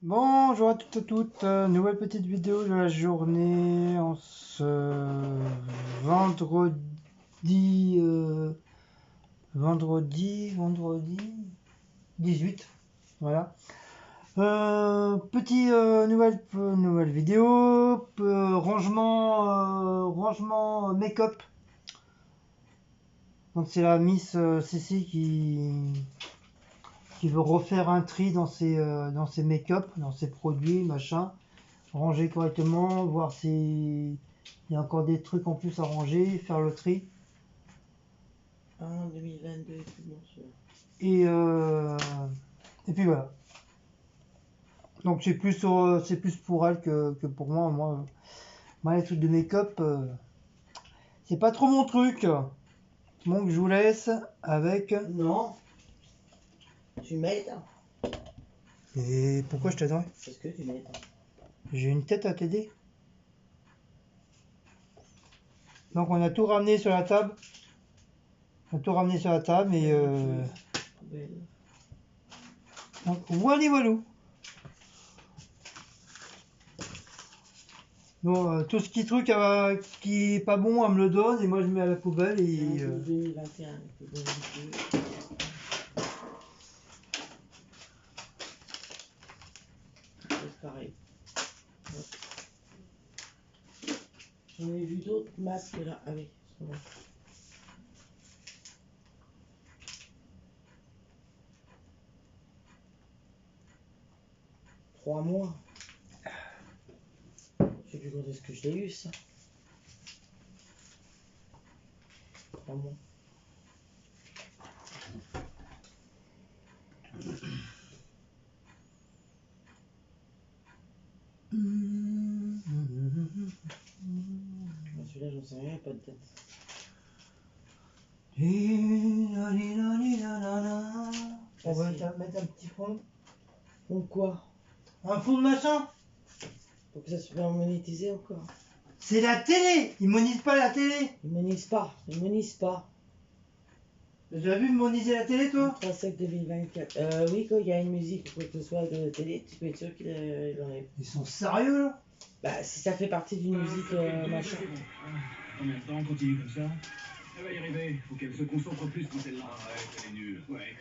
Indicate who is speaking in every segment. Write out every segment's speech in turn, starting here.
Speaker 1: Bonjour à toutes et toutes, nouvelle petite vidéo de la journée en ce vendredi, vendredi 18, voilà. Nouvelle vidéo, rangement make-up. Donc c'est la Miss Cécile qui veut refaire un tri dans ses make-up, dans ses produits, machin. Ranger correctement, voir s'il y a encore des trucs en plus à ranger, faire le tri.
Speaker 2: En 2022, tout bon sûr.
Speaker 1: Et puis voilà. Donc c'est plus pour elle que pour moi. Moi les trucs de make-up, c'est pas trop mon truc. Donc je vous laisse avec.
Speaker 2: Non. Tu m'aides.
Speaker 1: Et pourquoi je t'aiderais?
Speaker 2: Parce que tu m'aides.
Speaker 1: J'ai une tête à t'aider. Donc on a tout ramené sur la table. On a tout ramené sur la table et donc voilà. Bon, tout ce qui est truc qui est pas bon, elle me le donne et moi je mets à la poubelle et.
Speaker 2: 2021, c'est pareil. J'en ai vu d'autres masques là. Ah oui, c'est bon. Trois mois. Je sais plus quand est-ce que je l'ai eu ça. 3 mois. Celui-là, j'en sais rien, pas de tête.
Speaker 1: On va mettre un petit fond.
Speaker 2: Fond quoi?
Speaker 1: Un fond de machin.
Speaker 2: Pour que ça se soit monétisé encore.
Speaker 1: C'est la télé. Ils monétisent pas la télé.
Speaker 2: Ils monétisent pas. Ils monétisent pas.
Speaker 1: T'as déjà vu moniser la télé toi?
Speaker 2: 3 sec 2024. Oui, quand il y a une musique ou quoi que ce soit de télé, tu peux être sûr qu'il en est.
Speaker 1: Ils sont sérieux là?
Speaker 2: Bah, si ça fait partie d'une musique machin.
Speaker 3: Combien de temps on continue comme ça? Elle va y arriver, faut qu'elle se concentre plus quand elle l'a. Arrête, elle est nulle. Ouais,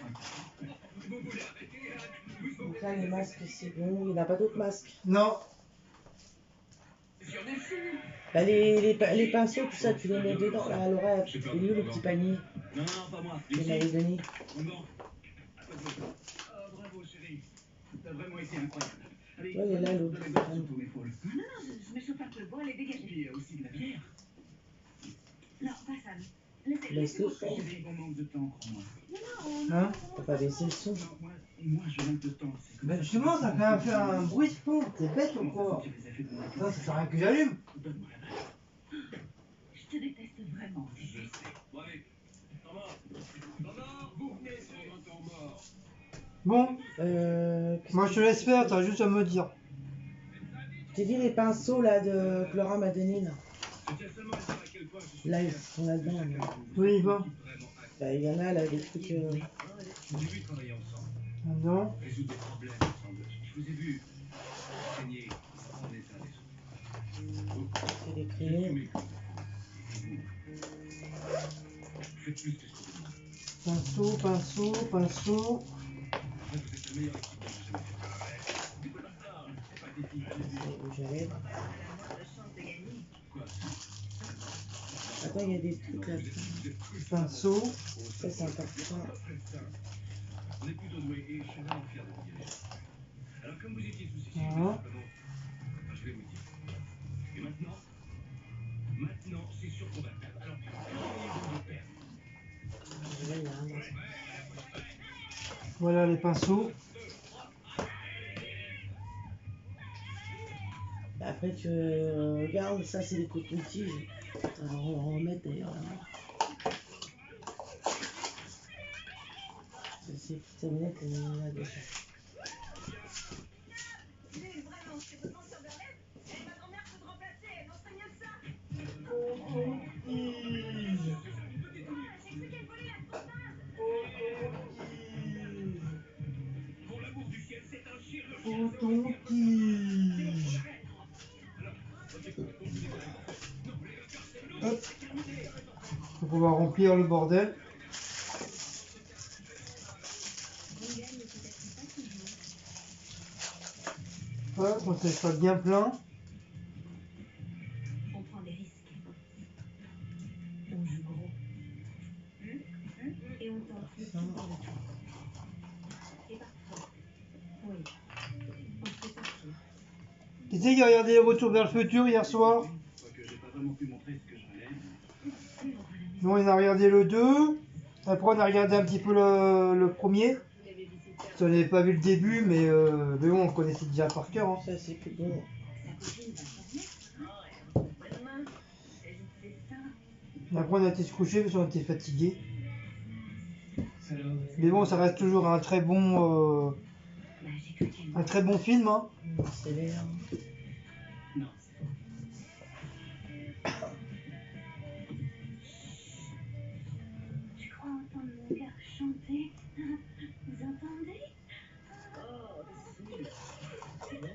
Speaker 2: Donc là, les masques, c'est bon. Il n'y en a pas d'autres masques.
Speaker 1: Non.
Speaker 2: Bah, les pinceaux, tout ça, tu les mets dedans. Là, Laura, il est où le petit panier?
Speaker 3: Non, pas moi.
Speaker 2: Tu m'avais donné.
Speaker 3: Bon. Bravo, chérie. T'as vraiment été incroyable. Allez,
Speaker 2: Ouais, il est là, l'autre.
Speaker 3: de la gosse sur ton épaule.
Speaker 4: Non, je me chauffe un peu. Bon, allez, dégagez.
Speaker 3: Puis il y a aussi de la bière.
Speaker 4: Non, pas ça.
Speaker 2: Laisse le son.
Speaker 3: On manque de temps, crois-moi.
Speaker 1: Hein?
Speaker 2: T'as pas baissé le son.
Speaker 3: Moi, je manque de temps. C'est
Speaker 1: Ben justement, ça fait un bruit de fond. C'est bête ou quoi? Ça sert à rien que j'allume.
Speaker 3: Donne-moi la main.
Speaker 4: Je te déteste vraiment.
Speaker 3: Je sais. Bon, allez. Maman, vous venez sur un temps mort.
Speaker 1: Bon, moi je te laisse faire, t'as juste à me dire.
Speaker 2: J'ai dit les pinceaux là de que Laura m'a donné là.
Speaker 3: Je tiens seulement à dire à quel point je suis
Speaker 2: Là, ils sont là-dedans. Là.
Speaker 1: Oui, va.
Speaker 2: Bah, il y en a là, des trucs.
Speaker 3: J'ai vu travailler ensemble,
Speaker 1: Non.
Speaker 3: résoudre des problèmes ensemble. Je vous ai vu enseigner en état d'esprit.
Speaker 2: C'est des crayons.
Speaker 3: Faites plus que ce que vous demandez.
Speaker 1: Pinceau.
Speaker 3: Vous êtes la meilleure équipe que j'ai jamais faite. Du coup, maintenant, c'est pas des filles.
Speaker 2: C'est où j'arrive.
Speaker 3: Quoi?
Speaker 2: Attends, il y a des trucs là.
Speaker 1: Pinceau.
Speaker 2: Ça, c'est important.
Speaker 3: On est plutôt doués et je suis vraiment fier de vous diriger. Alors, comme vous étiez sous Cécile,
Speaker 1: Voilà.
Speaker 3: je vais vous dire. Et maintenant, c'est sûr qu'on va perdre. Alors, essayez-vous de perdre.
Speaker 2: Là, il y a un masque.
Speaker 1: Voilà les pinceaux.
Speaker 2: Après, tu regardes, ça, c'est des cotons-tiges. Alors, on va en remettre d'ailleurs là. Ces petites savonnettes, elles sont là déjà.
Speaker 3: Pour l'amour du ciel, c'est un chirurgien.
Speaker 1: coton-tige. Hop. Donc on va remplir le bordel. Hop, on fait ça bien plein.
Speaker 4: On prend des risques. On joue gros. Et on tente le tout pour le tout. Et parfois, oui, on se fait sortir.
Speaker 1: Qui c'est qui a regardé Retour vers le futur hier soir?
Speaker 3: Quoique j'ai pas vraiment pu montrer ce que je valais.
Speaker 1: Nous on a regardé le 2. Après on a regardé un petit peu le premier. On n'avait pas vu le début, mais bon, on le connaissait déjà par cœur. Hein.
Speaker 2: Ça, c'est plus bon.
Speaker 4: Sa copine va s'en mettre. Demain, c'est ça.
Speaker 1: Et après on a été se coucher parce qu'on était fatigués.
Speaker 3: Alors,
Speaker 1: Mais bon, ça reste toujours un très bon,
Speaker 4: Bah, j'ai cru qu'elle
Speaker 1: un très bon film. Hein.
Speaker 2: C'est l'air.
Speaker 3: non.
Speaker 4: Je crois entendre mon cœur chanter. Vous entendez? Oh, c'est bon.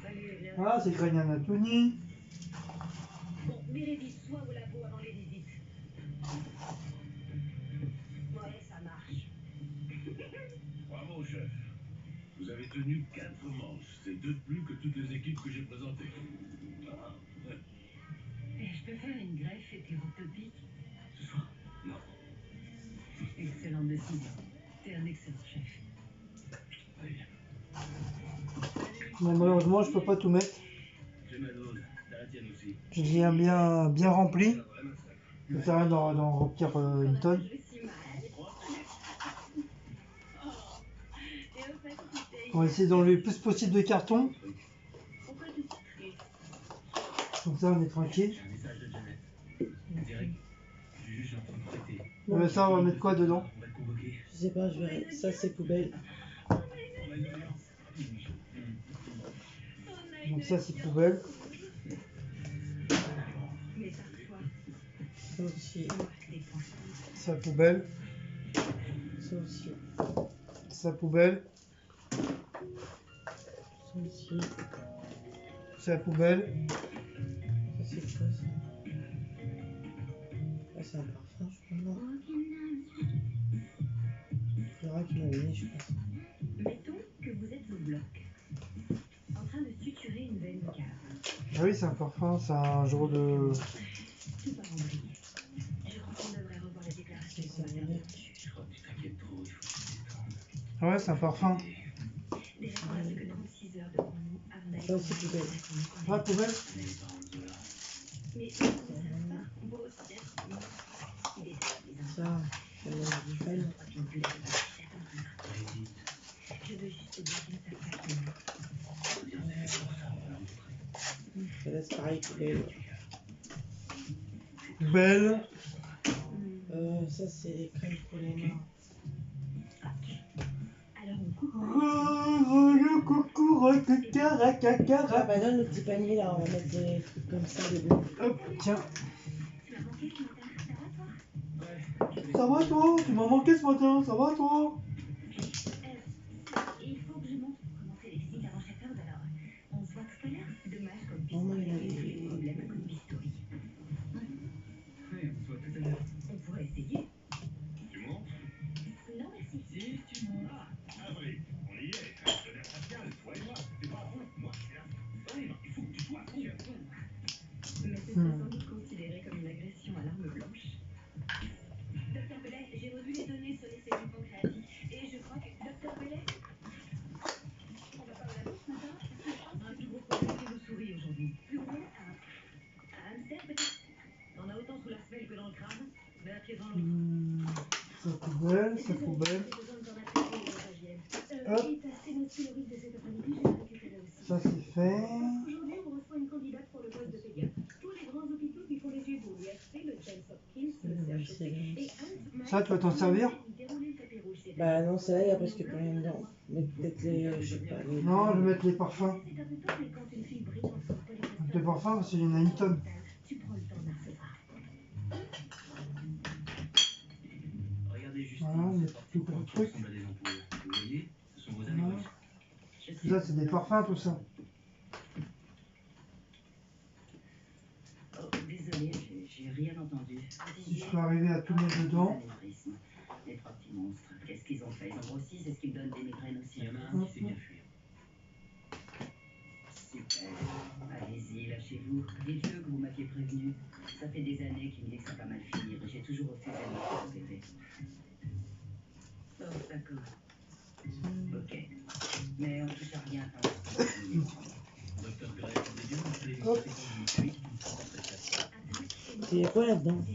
Speaker 4: Salut, viens.
Speaker 1: Ah, c'est Grey's Anatomy.
Speaker 4: Bon, Meredith, sois au labo avant les visites. Ouais, ça marche.
Speaker 5: Bravo, chef. Vous avez tenu 4 manches. C'est 2 de plus que toutes les équipes que j'ai présentées. Ah, ouais.
Speaker 4: Et je peux faire une greffe hétérotopique?
Speaker 3: Ce soir? Non.
Speaker 4: Excellente décision. T'es un excellent chef.
Speaker 3: Allez.
Speaker 1: Bon, malheureusement, je peux pas tout mettre.
Speaker 3: J'ai ma dose. T'as la tienne aussi.
Speaker 1: Je viens bien rempli.
Speaker 3: Un vrai massacre.
Speaker 1: Ça sert à rien d'en remplir une tonne.
Speaker 4: Je suis mal. Oh. Et au fait, tu sais,
Speaker 1: On va essayer d'enlever le plus possible de carton.
Speaker 4: pourquoi tu es triste?
Speaker 1: Comme ça, on est tranquille.
Speaker 3: J'ai un message de Janet. Direct. Juge, j'ai entendu traiter.
Speaker 1: Ça, on va mettre quoi dedans?
Speaker 3: On va te convoquer.
Speaker 2: Je sais pas, je verrai. Ça, c'est poubelle.
Speaker 3: On a une alliance.
Speaker 1: Donc ça, c'est poubelle.
Speaker 4: Mais parfois,
Speaker 2: Ça aussi.
Speaker 4: on marque des points.
Speaker 1: Ça, poubelle.
Speaker 2: Ça aussi.
Speaker 1: Ça, poubelle.
Speaker 2: Ça aussi.
Speaker 1: Ça, poubelle.
Speaker 2: Ça, c'est quoi ça? Ah, c'est un parfum, je crois. Non. Il y aura qui m'a donné, je pense.
Speaker 4: Mettons que vous êtes au bloc, en train de suturer une veine cave.
Speaker 1: Ah oui, c'est un parfum. C'est un genre de...
Speaker 4: Tout part en vrille. Je crois qu'on devrait revoir les déclarations qu'on va faire dessus.
Speaker 3: Je crois que tu t'inquiètes trop. Il faut que tu t'étonnes.
Speaker 1: Ah ouais, c'est un parfum.
Speaker 4: Déjà qu'on a plus que 36 heures devant nous avant d'aller
Speaker 2: Ça aussi, poubelle.
Speaker 1: Ah, poubelle.
Speaker 3: On est les parents de Zola.
Speaker 4: Mais si vous ne savez pas, vous aussi d'être il est déstabilisant.
Speaker 2: Ça, c'est le poubelle.
Speaker 4: Je ne veux juste te dire qu'il ne savent pas qui est.
Speaker 3: Faut dire c'est fait pour ça. On va leur montrer.
Speaker 2: Ça laisse pareil, poubelle.
Speaker 1: Poubelle.
Speaker 2: Ça, c'est les crèmes pour les mains.
Speaker 4: Alors on coupe.
Speaker 1: Le coucou,
Speaker 2: Ah,
Speaker 1: cacara.
Speaker 2: bah donne le petit panier là, on va mettre des trucs comme ça dedans.
Speaker 1: Hop, tiens.
Speaker 4: Tu m'as manqué ce matin, ça va toi?
Speaker 1: Ça va toi? Tu m'as manqué ce matin, ça va toi?
Speaker 4: Il faut que je montre comment c'est les visites avant chaque heure, alors on se voit tout à l'heure. Dommage comme
Speaker 2: Oh, mais
Speaker 4: pistolet,
Speaker 2: il a
Speaker 4: des problèmes comme bistouri.
Speaker 3: Oui, on se voit tout à l'heure.
Speaker 4: On pourrait essayer.
Speaker 5: Tu montes?
Speaker 4: Non merci.
Speaker 3: Si tu montes.
Speaker 5: Ah oui, on y est. Tonnerre Pascal, toi et moi, c'est pas à fond. Moi, c'est à fond. Oui, il faut que tu sois à fond.
Speaker 4: Mais ce serait sans doute considéré comme une agression à l'arme blanche. Docteur Bellet, j'ai revu les données sur les cellules pancréatiques et je crois que... Docteur Bellet, on va pas au labo ce matin? Un plus gros problème que nos souris aujourd'hui. Plus gros? Un hamster peut-être? On a autant sous la semelle que dans le crâne, mais à pied dans l'autre.
Speaker 1: Ça, poubelle, ça, poubelle. Hop.
Speaker 4: Et ta sténospylorite de cet après-midi, je l'ai récupérée aussi.
Speaker 1: Ça, c'est fait.
Speaker 4: Aujourd'hui, on reçoit une candidate pour le poste de pédiatre. Tous les grands hôpitaux qui font les yeux l'UFC, le Johns Hopkins, le CHUC et
Speaker 1: Ça, tu vas t'en servir?
Speaker 2: Bah non, celle-là, il n'y a presque plus rien dedans. Mais peut-être les, je sais pas, les...
Speaker 1: Non, je vais mettre les parfums.
Speaker 4: C'est un peu tard, mais quand une fille brille dans son polyester,
Speaker 1: Les parfums, parce qu'il y en a une tonne.
Speaker 4: tu prends le temps de la recevoir.
Speaker 3: Regardez juste.
Speaker 1: Voilà, les
Speaker 3: c'est
Speaker 1: petits gros trucs.
Speaker 3: ressemble à des ampoules. Vous voyez? Ce sont vos anévrismes.
Speaker 1: Tout ça, c'est des parfums, tout ça.
Speaker 4: Oh, désolée, j'ai rien entendu.
Speaker 1: Si je peux arriver à tout mettre dedans.
Speaker 4: Les trois petits monstres, qu'est-ce qu'ils ont fait? Ils ont grossi, c'est ce qui me donne des migraines aussi.
Speaker 3: Il y en a un qui sait bien fuir.
Speaker 4: Super. Allez-y, lâchez-vous. Dites-le que vous m'aviez prévenu. Ça fait des années qu'il me dit que ça va mal finir et j'ai toujours refusé de me faire opérer. Oh, d'accord. Ok. Mais on touche à rien.
Speaker 3: Docteur Gray, on est bien dans les
Speaker 1: Hop.
Speaker 2: Il y a quoi là-dedans?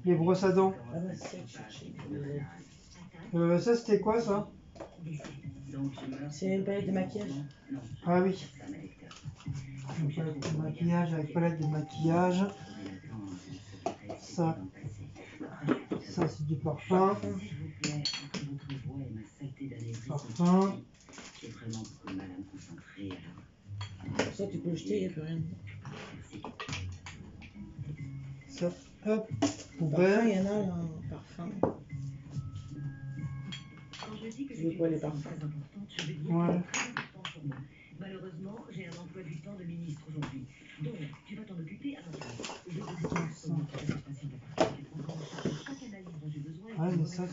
Speaker 1: Les brosses à dents.
Speaker 2: Ah bah c'est ça que je cherchais.
Speaker 1: Ça, c'était quoi, ça?
Speaker 2: C'est une palette de maquillage.
Speaker 1: Ah oui. Une palette de maquillage avec palette de maquillage. Ça c'est du parfum. Parfum.
Speaker 4: J'ai vraiment beaucoup de mal à me concentrer, alors.
Speaker 2: Ça tu peux le jeter, il n'y a plus rien.
Speaker 1: Ça, hop.
Speaker 2: Parfum, il
Speaker 1: Poubelle.
Speaker 2: y en a là, parfum.
Speaker 4: Quand je dis que
Speaker 2: Tu veux quoi, les parfums?
Speaker 4: très importante, je veux dire
Speaker 1: Ouais.
Speaker 4: que c'est très important pour moi. Malheureusement, j'ai un emploi du temps de ministre aujourd'hui. Donc, tu vas t'en occuper avant que je vous chaque analyse dont j'ai besoin.
Speaker 1: Ouais, mais ça,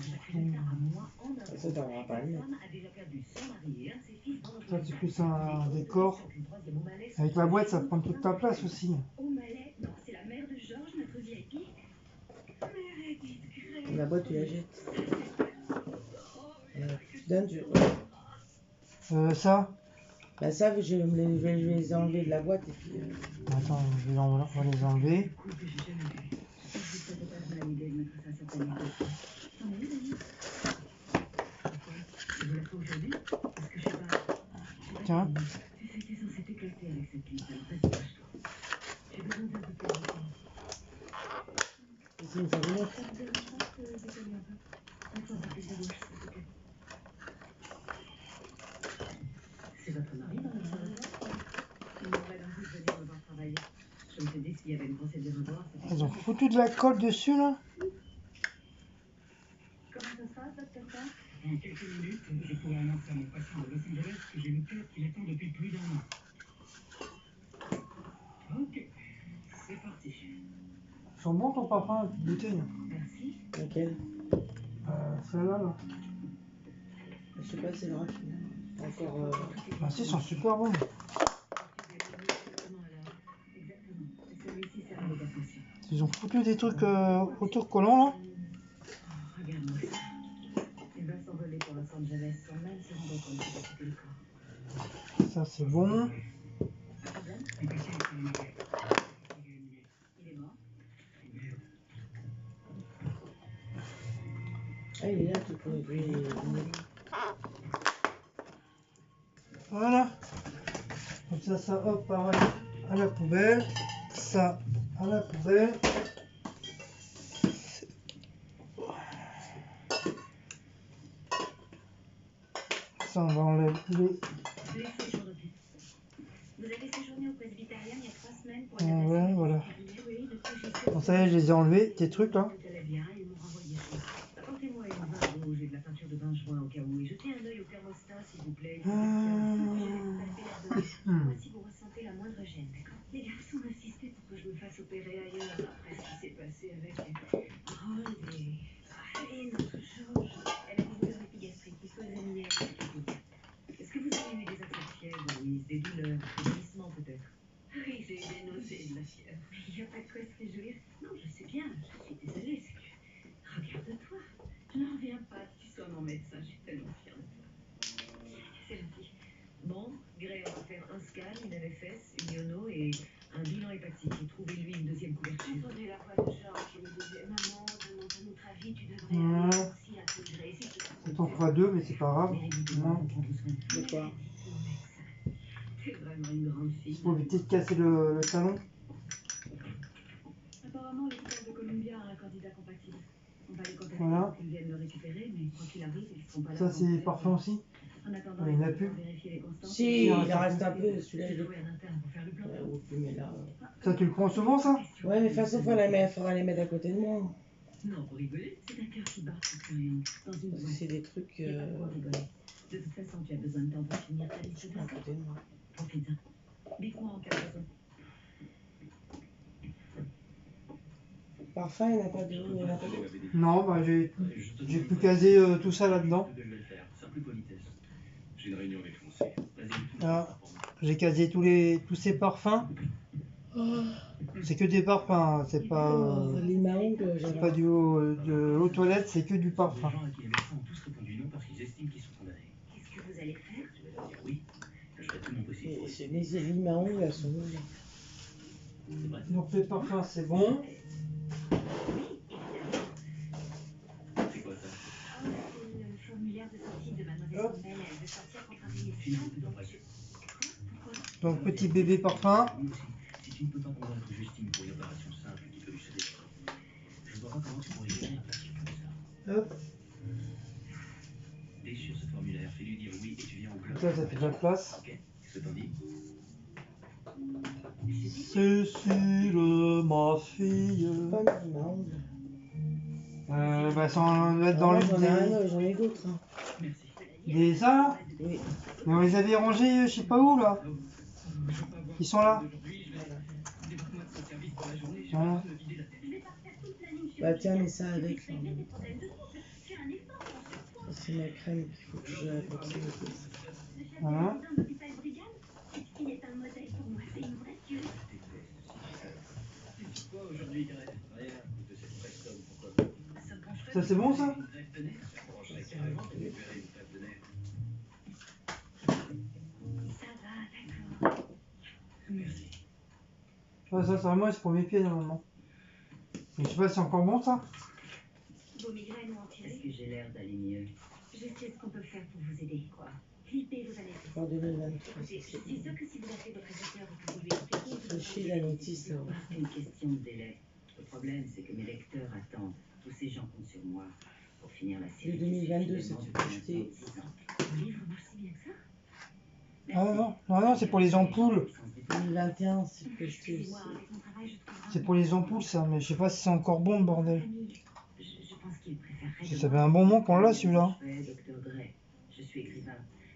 Speaker 2: Ça t'aura pas le
Speaker 4: Femme a déjà perdu son mari et un de ses fils dans notre
Speaker 1: ça, c'est plus un décor. Avec la boîte, ça prend toute ta place aussi.
Speaker 4: Au Malais, non, c'est la mère de Georges, notre VIP. Meredith Grey.
Speaker 2: La boîte, tu la jettes. Tu donnes, tu...
Speaker 1: Ça.
Speaker 2: Bah ça, je vais les enlever de la boîte et puis...
Speaker 1: Attends, on va les enlever. Tiens.
Speaker 2: C'est une savonnette.
Speaker 4: C'est votre mari dans le salon? Il m'aurait envie de venir me voir travailler. Je me suis dit s'il y avait une pensée de revoir.
Speaker 1: Ils ont foutu de la colle dessus, là.
Speaker 4: Comment ça se passe, docteur Carr?
Speaker 3: Dans quelques minutes, je pourrai annoncer à mon patient de Los Angeles que j'ai une tête qui l'attend depuis plus d'un an. Ok, c'est parti.
Speaker 1: Ils sont bons ton parfum, la petite bouteille.
Speaker 4: Merci.
Speaker 2: Laquelle?
Speaker 1: Celle-là, là.
Speaker 2: Je sais pas, c'est le raffiné. Encore...
Speaker 1: Ah si, ils sont super bons. Ils ont foutu des trucs autocollants, là.
Speaker 4: Regarde-moi ça. Il va s'envoler pour Los Angeles sans même se rendre compte qu'il a quitté le corps.
Speaker 1: Ça, c'est bon.
Speaker 4: Pas de problème?
Speaker 3: Le patient est terminé.
Speaker 4: Il est mort?
Speaker 3: Merde.
Speaker 2: Ah, il est là, tu peux lui...
Speaker 1: Voilà. Comme ça, hop, pareil, à la poubelle. Ça, à la poubelle. Ça, on va enlever les...
Speaker 4: Les séjours d'office. Vous avez séjourné au presbytérien il y a 3 semaines pour la
Speaker 1: Ouais, voilà.
Speaker 4: Oui, depuis j'ai
Speaker 1: Bon, ça y est, je les ai enlevés, tes trucs, là.
Speaker 4: Tout allait bien, ils m'ont renvoyé. Apportez-moi une vin rouge et de la peinture de bain joint au cas où. Et jetez un œil au thermostat, s'il vous plaît. Si vous ressentez la moindre gêne, d'accord? Les garçons m'insistaient pour que je me fasse opérer ailleurs après ce qui s'est passé avec Harold et notre Georges. Elle a une douleur épigastrique. Il faut examiner la psychique. Est-ce que vous avez eu des attaques de fièvre, Louise? Des douleurs, des gémissements peut-être? Oui, j'ai eu des nausées et de la fièvre. Il n'y a pas de quoi se réjouir. Non, je sais bien, je suis désolée, c'est que... Regarde-toi, je n'en reviens pas que tu sois mon médecin, je suis tellement fière de toi. C'est gentil. Bon, Gray, on va faire un scan, une MFS, une iono et un bilan hépatique. Et trouvez-lui une deuxième couverture. Attendez la voix de Georges qui me disait, maman, demande à notre avis, tu devrais aussi intégrer.
Speaker 1: On t'en fera deux, mais c'est pas grave. Non.
Speaker 2: De quoi?
Speaker 4: C'est vraiment une grande fille.
Speaker 1: Faut éviter de casser le talon.
Speaker 4: Apparemment, l'hôpital de Columbia a un candidat compatible. On va les contacter
Speaker 1: Voilà.
Speaker 4: pour qu'ils viennent le récupérer, mais quand il arrive, ils seront pas là.
Speaker 1: Ça, c'est parfum aussi.
Speaker 4: En attendant,
Speaker 1: Il y en a plus.
Speaker 4: vérifier les constances.
Speaker 2: Si, il en reste un peu, celui-là,
Speaker 4: J'ai
Speaker 2: je
Speaker 4: trouvé un interne pour faire le plan.
Speaker 2: l'ai... mais là...
Speaker 1: Ça, tu le prends souvent, ça?
Speaker 2: Ouais, mais de toute façon, faudra les mettre à côté de moi.
Speaker 4: Non, pour rigoler, c'est un cœur qui bat, c'est rien. Dans une
Speaker 2: Parce que
Speaker 4: boîte.
Speaker 2: c'est des trucs...
Speaker 4: Il y a pas de quoi rigoler. De toute façon, tu as besoin de temps pour finir ta liste de
Speaker 2: À
Speaker 4: besoins.
Speaker 2: côté de moi.
Speaker 4: Profite-en. Dites-moi en cas de besoin.
Speaker 2: Parfum, il n'y en a pas de il n'y en a pas d'autre.
Speaker 1: Non, bah j'ai
Speaker 3: J'ai
Speaker 1: pu caser tout ça là-dedans.
Speaker 3: Simple politesse. J'ai une réunion avec Foncé. Vas-y.
Speaker 1: Ah. J'ai casé tous ces parfums.
Speaker 2: Oh,
Speaker 1: C'est que des parfums, hein, c'est pas
Speaker 2: Limaong,
Speaker 1: c'est
Speaker 2: j'avais.
Speaker 1: pas de l'eau toilette, c'est que du parfum.
Speaker 3: Les gens à qui les médecins ont tous répondu non parce qu'ils estiment qu'ils sont condamnés.
Speaker 4: Qu'est-ce que vous allez faire?
Speaker 3: Je vais leur dire oui. Je ferai tout mon possible pour essayer.
Speaker 2: Les Limaong, elles sont nulles.
Speaker 3: C'est vrai.
Speaker 1: Donc les parfums c'est bon.
Speaker 3: C'est quoi ça?
Speaker 4: Oh, c'est le formulaire de sortie de Mademoiselle
Speaker 1: Hop.
Speaker 4: Campbell. Elle veut sortir contre un billet
Speaker 3: File,
Speaker 4: simple, donc
Speaker 3: après.
Speaker 4: je... Quoi? Pourquoi?
Speaker 1: Donc petit bébé parfum.
Speaker 3: Lui aussi. Si tu ne peux pas convaincre Justine pour une opération simple qui peut lui sauver la vie, je vois pas comment tu pourrais gérer un papier comme ça.
Speaker 1: Hop.
Speaker 3: Déchire ce formulaire, fais-lui dire oui et tu viens au club.
Speaker 1: Ça fait de la place.
Speaker 3: Ok, qu'est-ce que t'en dis?
Speaker 1: Cécile, ma fille.
Speaker 2: Pas Limaong.
Speaker 1: Bah ça doit être dans
Speaker 2: Ah,
Speaker 1: le
Speaker 2: j'en ai d'autres. Hein.
Speaker 3: Merci.
Speaker 1: des ça là.
Speaker 2: Oui.
Speaker 1: Mais on les avait rangés je sais pas où là. Ils sont là.
Speaker 3: Débarque-moi de ce service pour la journée, j'ai
Speaker 1: Voilà.
Speaker 3: besoin de vider la tête.
Speaker 2: Bah tiens, mets ça avec. Là. Ça, c'est ma crème qu'il faut que je apporte.
Speaker 1: Voilà.
Speaker 4: Il est un modèle pour moi, c'est une vraie tueuse.
Speaker 3: Quoi aujourd'hui, Grèce? Rien. De cette pression, pourquoi pas? Ça te brancherait
Speaker 1: Ça c'est bon ça.
Speaker 3: une grève de nerfs? Ça me brancherait carrément de récupérer une grève de nerfs.
Speaker 4: Ça va, d'accord.
Speaker 3: Merci.
Speaker 1: Ouais, ça moi c'est pour mes pieds normalement. Mais je sais pas si c'est encore bon ça.
Speaker 4: Vos migraines ont empiré.
Speaker 6: Est-ce que j'ai l'air d'aller mieux?
Speaker 4: Je sais ce qu'on peut faire pour vous aider. Quoi? Clippez vos analyses.
Speaker 2: En 2023.
Speaker 4: Écoutez, je suis sûre que si vous appelez votre agisseur, vous pouvez lui expliquer.
Speaker 2: Le chez l'annétiste.
Speaker 6: C'est une question de délai. Le problème, c'est que mes lecteurs attendent. Tous ces gens comptent sur moi pour finir la série.
Speaker 2: Le 2022,
Speaker 6: qui se
Speaker 2: c'est
Speaker 6: finit
Speaker 2: projeté.
Speaker 6: dans 10 ans.
Speaker 4: Le livre marche si bien que ça?
Speaker 1: Ah non, c'est pour les ampoules.
Speaker 2: 2021, c'est projeté aussi.
Speaker 4: Excusez-moi, avec mon travail, je trouve
Speaker 1: C'est pour les ampoules ça, mais je sais pas si c'est encore bon le bordel.
Speaker 4: Je pense qu'il préférerait.
Speaker 1: Ça fait un bon moment qu'on l'a celui-là.
Speaker 6: Ouais, Dr. Gray. Je suis écrivain.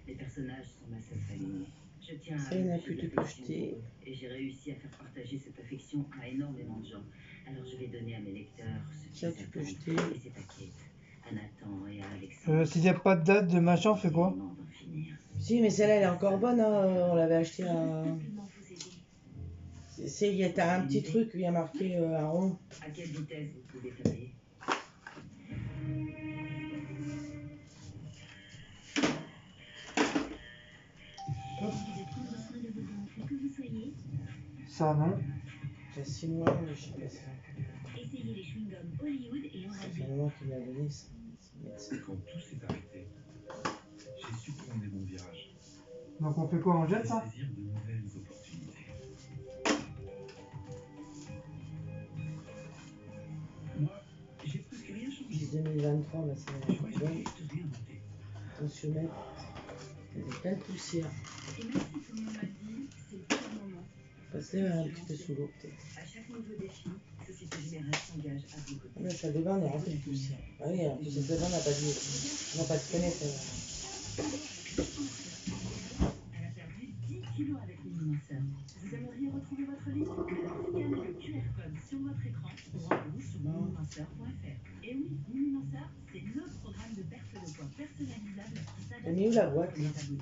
Speaker 6: Les personnages sont ma seule famille. Je tiens
Speaker 2: Ça, il n'a plus de
Speaker 6: l'affection
Speaker 2: projeté.
Speaker 6: et j'ai réussi à faire partager cette affection à énormément de gens. Alors je vais donner à mes lecteurs ce
Speaker 2: Ça,
Speaker 6: qu'ils
Speaker 2: tu peux
Speaker 6: attendent.
Speaker 2: jeter.
Speaker 6: Et c'est à Kate, à Nathan et à Alexandre.
Speaker 1: S'il n'y a pas de date de machin, on fait quoi?
Speaker 6: Tellement d'en finir.
Speaker 2: Si, mais celle-là, elle est encore bonne. Hein. On l'avait acheté à.
Speaker 4: Simplement vous aider.
Speaker 2: Il y a un petit truc où il y a marqué un rond.
Speaker 6: À quelle vitesse vous pouvez travailler?
Speaker 4: De prendre soin de vos enfants, que vous soyez.
Speaker 1: Ça non.
Speaker 2: J'ai 6 mois, mais je sais pas ça.
Speaker 4: Essayez les chewing-gums Hollywood et
Speaker 2: Ça
Speaker 4: Oral-B.
Speaker 2: fait un moment qu'il m'a donné ça.
Speaker 3: Quand tout s'est arrêté, j'ai su prendre les bons virages.
Speaker 1: Donc on fait quoi? On jette
Speaker 3: Et
Speaker 1: ça?
Speaker 3: saisir de nouvelles opportunités. Moi, j'ai presque rien
Speaker 2: Puis
Speaker 3: changé.
Speaker 2: 2023, bah, c'est
Speaker 3: Tu vois,
Speaker 2: bon.
Speaker 3: j'ai juste réinventé.
Speaker 2: Tensiomètre. Il y a plein de poussière.
Speaker 4: Et même si tout le monde m'a dit, c'est le pire moment.
Speaker 2: Passez un petit peu sous l'eau, peut-être.
Speaker 4: À chaque nouveau défi, Société Générale s'engage à vos côtés.
Speaker 2: La salle de bain, on est rempli de poussière. Ah oui, en plus, cette salle de bain n'a pas de non, pas de fenêtre.
Speaker 4: Elle a perdu 10 kilos avec l'immunonceur. Vous aimeriez retrouver votre vie? Alors scannez le QR code sur votre écran ou rendez-vous sur miminunceur.fr. Et oui, Miminunceur, c'est le programme de perte de poids personnalisable qui
Speaker 2: T'as
Speaker 4: s'adapte
Speaker 2: mis où la boîte,
Speaker 4: au
Speaker 2: là?
Speaker 4: métabolisme.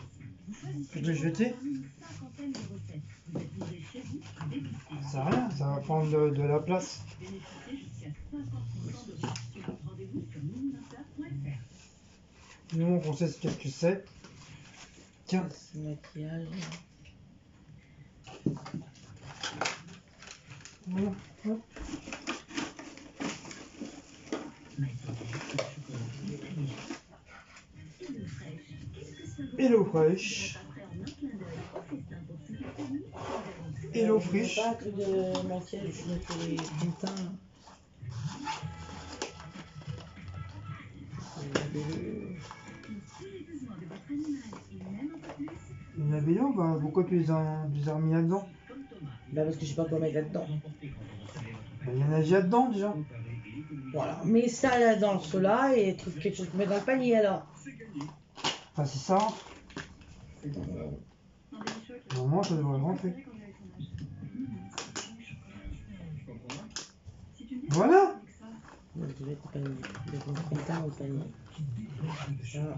Speaker 4: Vous choisissez
Speaker 1: Je vais jeter.
Speaker 4: parmi une cinquantaine de recettes. Vous êtes livré chez vous, dégustez.
Speaker 1: Ça sert à rien, ça va prendre de la place.
Speaker 4: Bénéficiez jusqu'à 50% de réduction. Rendez-vous sur miminunceur.fr.
Speaker 1: Nous on sait ce que c'est. Tiens,
Speaker 2: C'est le maquillage.
Speaker 1: voilà, hop. Hello Fresh. Hello
Speaker 2: Je
Speaker 1: Fresh.
Speaker 2: pas un truc de maquillage, je mets pour les pintins. Là.
Speaker 1: Une abélion, bah pourquoi tu les as remis là-dedans?
Speaker 2: Bah parce que je sais pas quoi mettre là-dedans.
Speaker 1: Bah, il y en a déjà dedans déjà.
Speaker 2: Voilà, mets ça là dans cela et trouve quelque chose pour mettre dans le panier alors.
Speaker 1: Enfin, si ça rentre.
Speaker 2: C'est dans le...
Speaker 1: Normalement, ça devrait rentrer. Voilà.
Speaker 2: Donc, je vais mettre le panier. Le content au panier. Ça,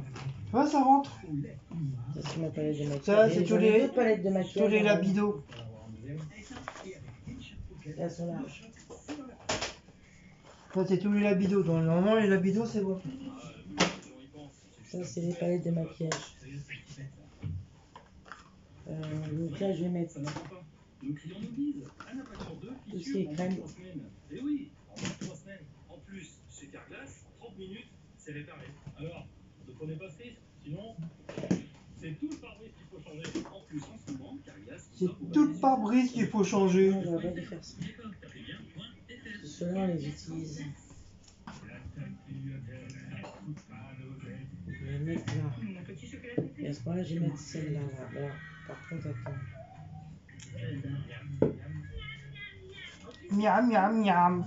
Speaker 1: Ouais, ça rentre.
Speaker 2: ça c'est ma palette de maquillage.
Speaker 1: Ça, c'est
Speaker 2: Et
Speaker 1: tous
Speaker 2: j'en ai
Speaker 1: les-
Speaker 2: d'autres palettes de
Speaker 1: Tous
Speaker 2: maquillage.
Speaker 1: les
Speaker 2: hein.
Speaker 1: labidos.
Speaker 2: Elles sont larges.
Speaker 1: Ça, c'est tous les labidos. Donc, normalement, les labidos, c'est bon.
Speaker 2: Ça, c'est les palettes de maquillage. Donc là, je vais mettre
Speaker 3: Nos clients nous disent, un appel sur deux,
Speaker 2: tout ce qui est crème.
Speaker 3: 3 semaines. Et oui, en moins de 3 semaines. En plus, chez Carglass, 30 minutes, c'est réparé. Alors, ne prenez pas ce risque, sinon, c'est tout le pare-brise qu'il faut changer. En plus, en ce moment, Carglass...
Speaker 1: C'est tout le pare-brise qu'il faut changer.
Speaker 2: Non, j'aurais pas dû faire ça. Ceux-là, on les utilise. Je vais mettre là. Et à ce moment-là, je vais mettre celle-là. Là. Par contre, attends.
Speaker 1: Miam, miam, miam.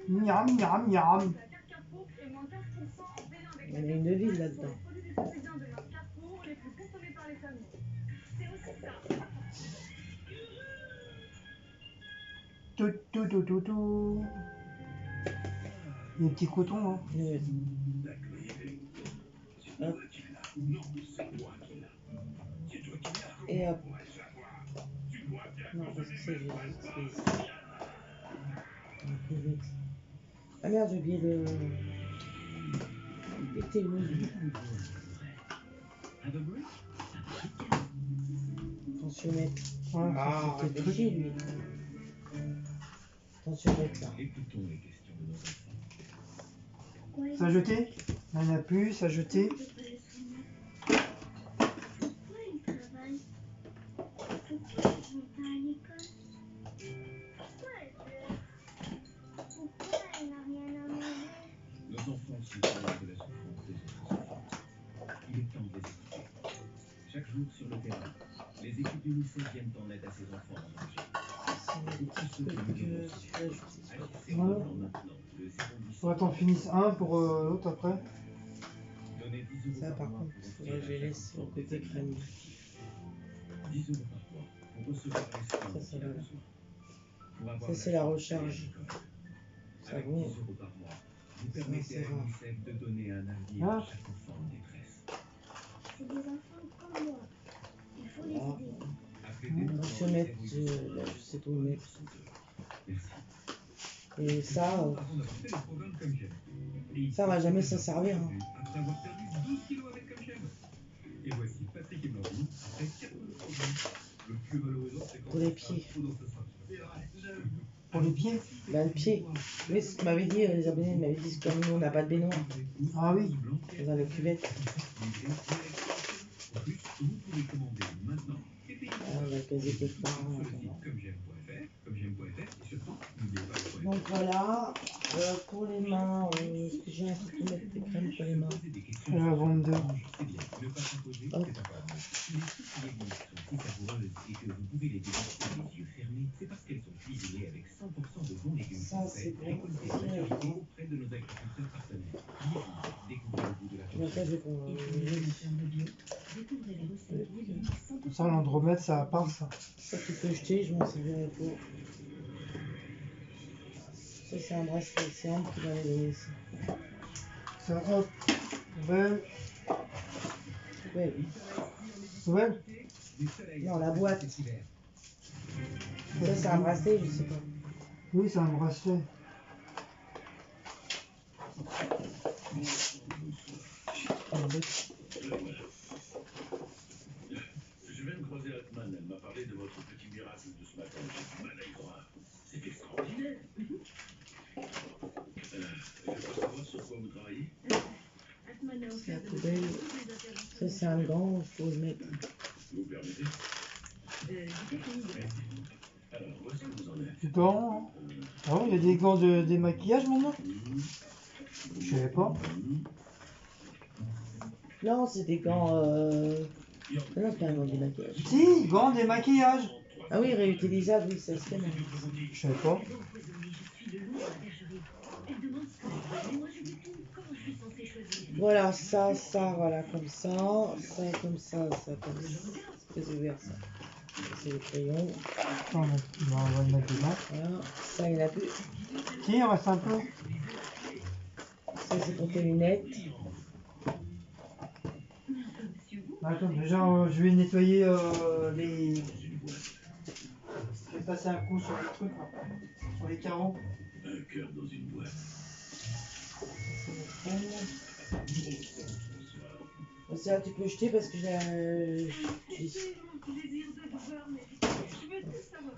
Speaker 1: Miam, miam, miam.
Speaker 2: Il y en a une de l'huile là-dedans.
Speaker 1: Tout, tout, tout, tout, tout. Les petits cotons, hein.
Speaker 2: Ouais. Hop. Et hop. Non, parce que c'est juste. Ah merde, j'ai oublié le. L'été rouge. Attention, mec.
Speaker 1: Ouais,
Speaker 2: Ah,
Speaker 1: ça, c'était
Speaker 2: c'est chier, lui. Attention, mec, là.
Speaker 5: Écoutons les questions de nos enfants.
Speaker 1: Ça a jeté. Il n'y en a plus, ça a jeté.
Speaker 7: Pourquoi il travaille? Pourquoi ils vont pas à l'école? Pourquoi elle pleure? Pourquoi elle n'a rien à manger?
Speaker 5: Nos enfants sont témoins de la souffrance des autres enfants. Il est temps de les écouter. Chaque jour sur le terrain, les équipes du lycée viennent en aide à ces enfants en danger. Pour tous ceux qui nous dénoncent, agissez maintenant le 0800.
Speaker 1: Faudrait t'en finisses un pour l'autre après.
Speaker 5: Donnez 10 €
Speaker 2: Ça, par
Speaker 5: mois
Speaker 2: contre,
Speaker 5: pour
Speaker 2: faudrait que je laisse au côté crème.
Speaker 5: 10 € par mois pour recevoir les soins
Speaker 2: Ça,
Speaker 5: qu'il a
Speaker 2: va.
Speaker 5: besoin. Pour avoir
Speaker 2: Ça, c'est la recharge. Ça
Speaker 5: Avec
Speaker 2: va.
Speaker 5: 10 € par mois, vous permettez
Speaker 2: c'est
Speaker 5: à
Speaker 2: rare.
Speaker 5: l'UNICEF de donner un avenir
Speaker 1: Ah.
Speaker 5: à chaque enfant en détresse.
Speaker 7: C'est des enfants comme moi. Il faut les
Speaker 2: Ah.
Speaker 7: aider.
Speaker 5: Appelez dès maintenant
Speaker 2: Je vais
Speaker 5: le
Speaker 2: mettre.
Speaker 5: 0800.
Speaker 2: Là, je sais tout mettre.
Speaker 5: Merci.
Speaker 2: Et ça,
Speaker 5: Avant d'avoir fait le programme Comme J'aime. Et
Speaker 2: ça va jamais s'en servir. Hein.
Speaker 5: Après avoir perdu 12 kilos avec Comme J'aime. Et voici Patrick et Blandine après 4 mois de programme. Le plus valorisant, c'est quand
Speaker 2: Pour les
Speaker 5: on
Speaker 2: pieds.
Speaker 5: sera trop dans ce sens. C'est vrai, j'avoue.
Speaker 1: Pour les pieds.
Speaker 2: Bah, le pied. Oui, c'est ce que m'avait dit, les abonnés m'avaient dit que comme nous, on n'a pas de baignoire.
Speaker 1: Ah oui.
Speaker 2: Dans la cuvette.
Speaker 5: En plus, vous pouvez commander maintenant.
Speaker 2: Ah, on va caser quelque part.
Speaker 5: Sur
Speaker 2: hein,
Speaker 5: le site
Speaker 2: attends.
Speaker 5: comej'aime.fr et surtout, n'oubliez pas le point.
Speaker 2: Donc voilà, pour les mains, est-ce que j'ai un truc de mettre des crèmes pour les mains?
Speaker 1: Elle va vendre deux.
Speaker 5: C'est bien, ne pas s'imposer,
Speaker 2: Hop.
Speaker 5: c'est important. Si les soupes légumes sont si savoureuses et que vous pouvez les déguster les yeux fermés, c'est parce qu'elles sont cuisinées avec 100% de bons légumes
Speaker 2: Ça,
Speaker 5: français,
Speaker 2: c'est bon.
Speaker 5: récoltés de maturité auprès de nos agriculteurs partenaires. Découvrez le goût de la
Speaker 2: Donc là, je vais prendre
Speaker 4: Découvrez les recettes vegan 100%
Speaker 1: Ça, l'andromède, ça à part ça.
Speaker 2: ça, tu peux jeter, je m'en servirai pour. Ça, c'est un bracelet, c'est Ambre qui m'avait donné ça.
Speaker 1: Ça, hop. Nouvelle.
Speaker 2: Ouais,
Speaker 1: Nouvelle.
Speaker 2: non, la boîte. Ça, c'est un bracelet, je sais pas.
Speaker 1: Oui, c'est un bracelet.
Speaker 5: Je viens de croiser Altman, elle m'a parlé de votre petit miracle de ce matin. J'ai du mal à y croire. C'est extraordinaire. Je peux savoir sur quoi vous travaillez?
Speaker 4: Atman a
Speaker 2: La
Speaker 4: offert de
Speaker 2: poubelle.
Speaker 4: toutes les interventions
Speaker 2: Ça, c'est un gant, il faut le mettre.
Speaker 5: Vous permettez?
Speaker 4: du technique.
Speaker 5: Alors, où est-ce que vous en êtes?
Speaker 1: Du gant. Ah bon, il y a des gants de démaquillage maintenant? Je savais pas.
Speaker 2: Non, c'est des gants. Non, c'est pas un gant de maquillage.
Speaker 1: Si, gants démaquillage.
Speaker 2: Ah oui, réutilisable, oui, ça se fait.
Speaker 1: Je savais pas.
Speaker 4: Empoisonnée, je suis de loin à la bergerie. Elle demande ce que je veux, mais moi je veux tout. Comment je
Speaker 2: Voilà, ça, voilà, comme ça comme ça comme ça. C'est ouvert, ça. C'est le crayon.
Speaker 1: Attends, on va le mettre dedans.
Speaker 2: Voilà, ça, il n'y en a plus.
Speaker 1: Si, il reste un peu.
Speaker 2: Ça, c'est pour tes lunettes.
Speaker 1: Attends, déjà, je vais nettoyer les... Je vais passer un coup sur les trucs, là. Sur les carreaux.
Speaker 3: Un cœur dans une boîte.
Speaker 2: Ça, tu peux jeter parce que j'ai...
Speaker 4: C'est mon plaisir de te voir, mais je veux tout savoir.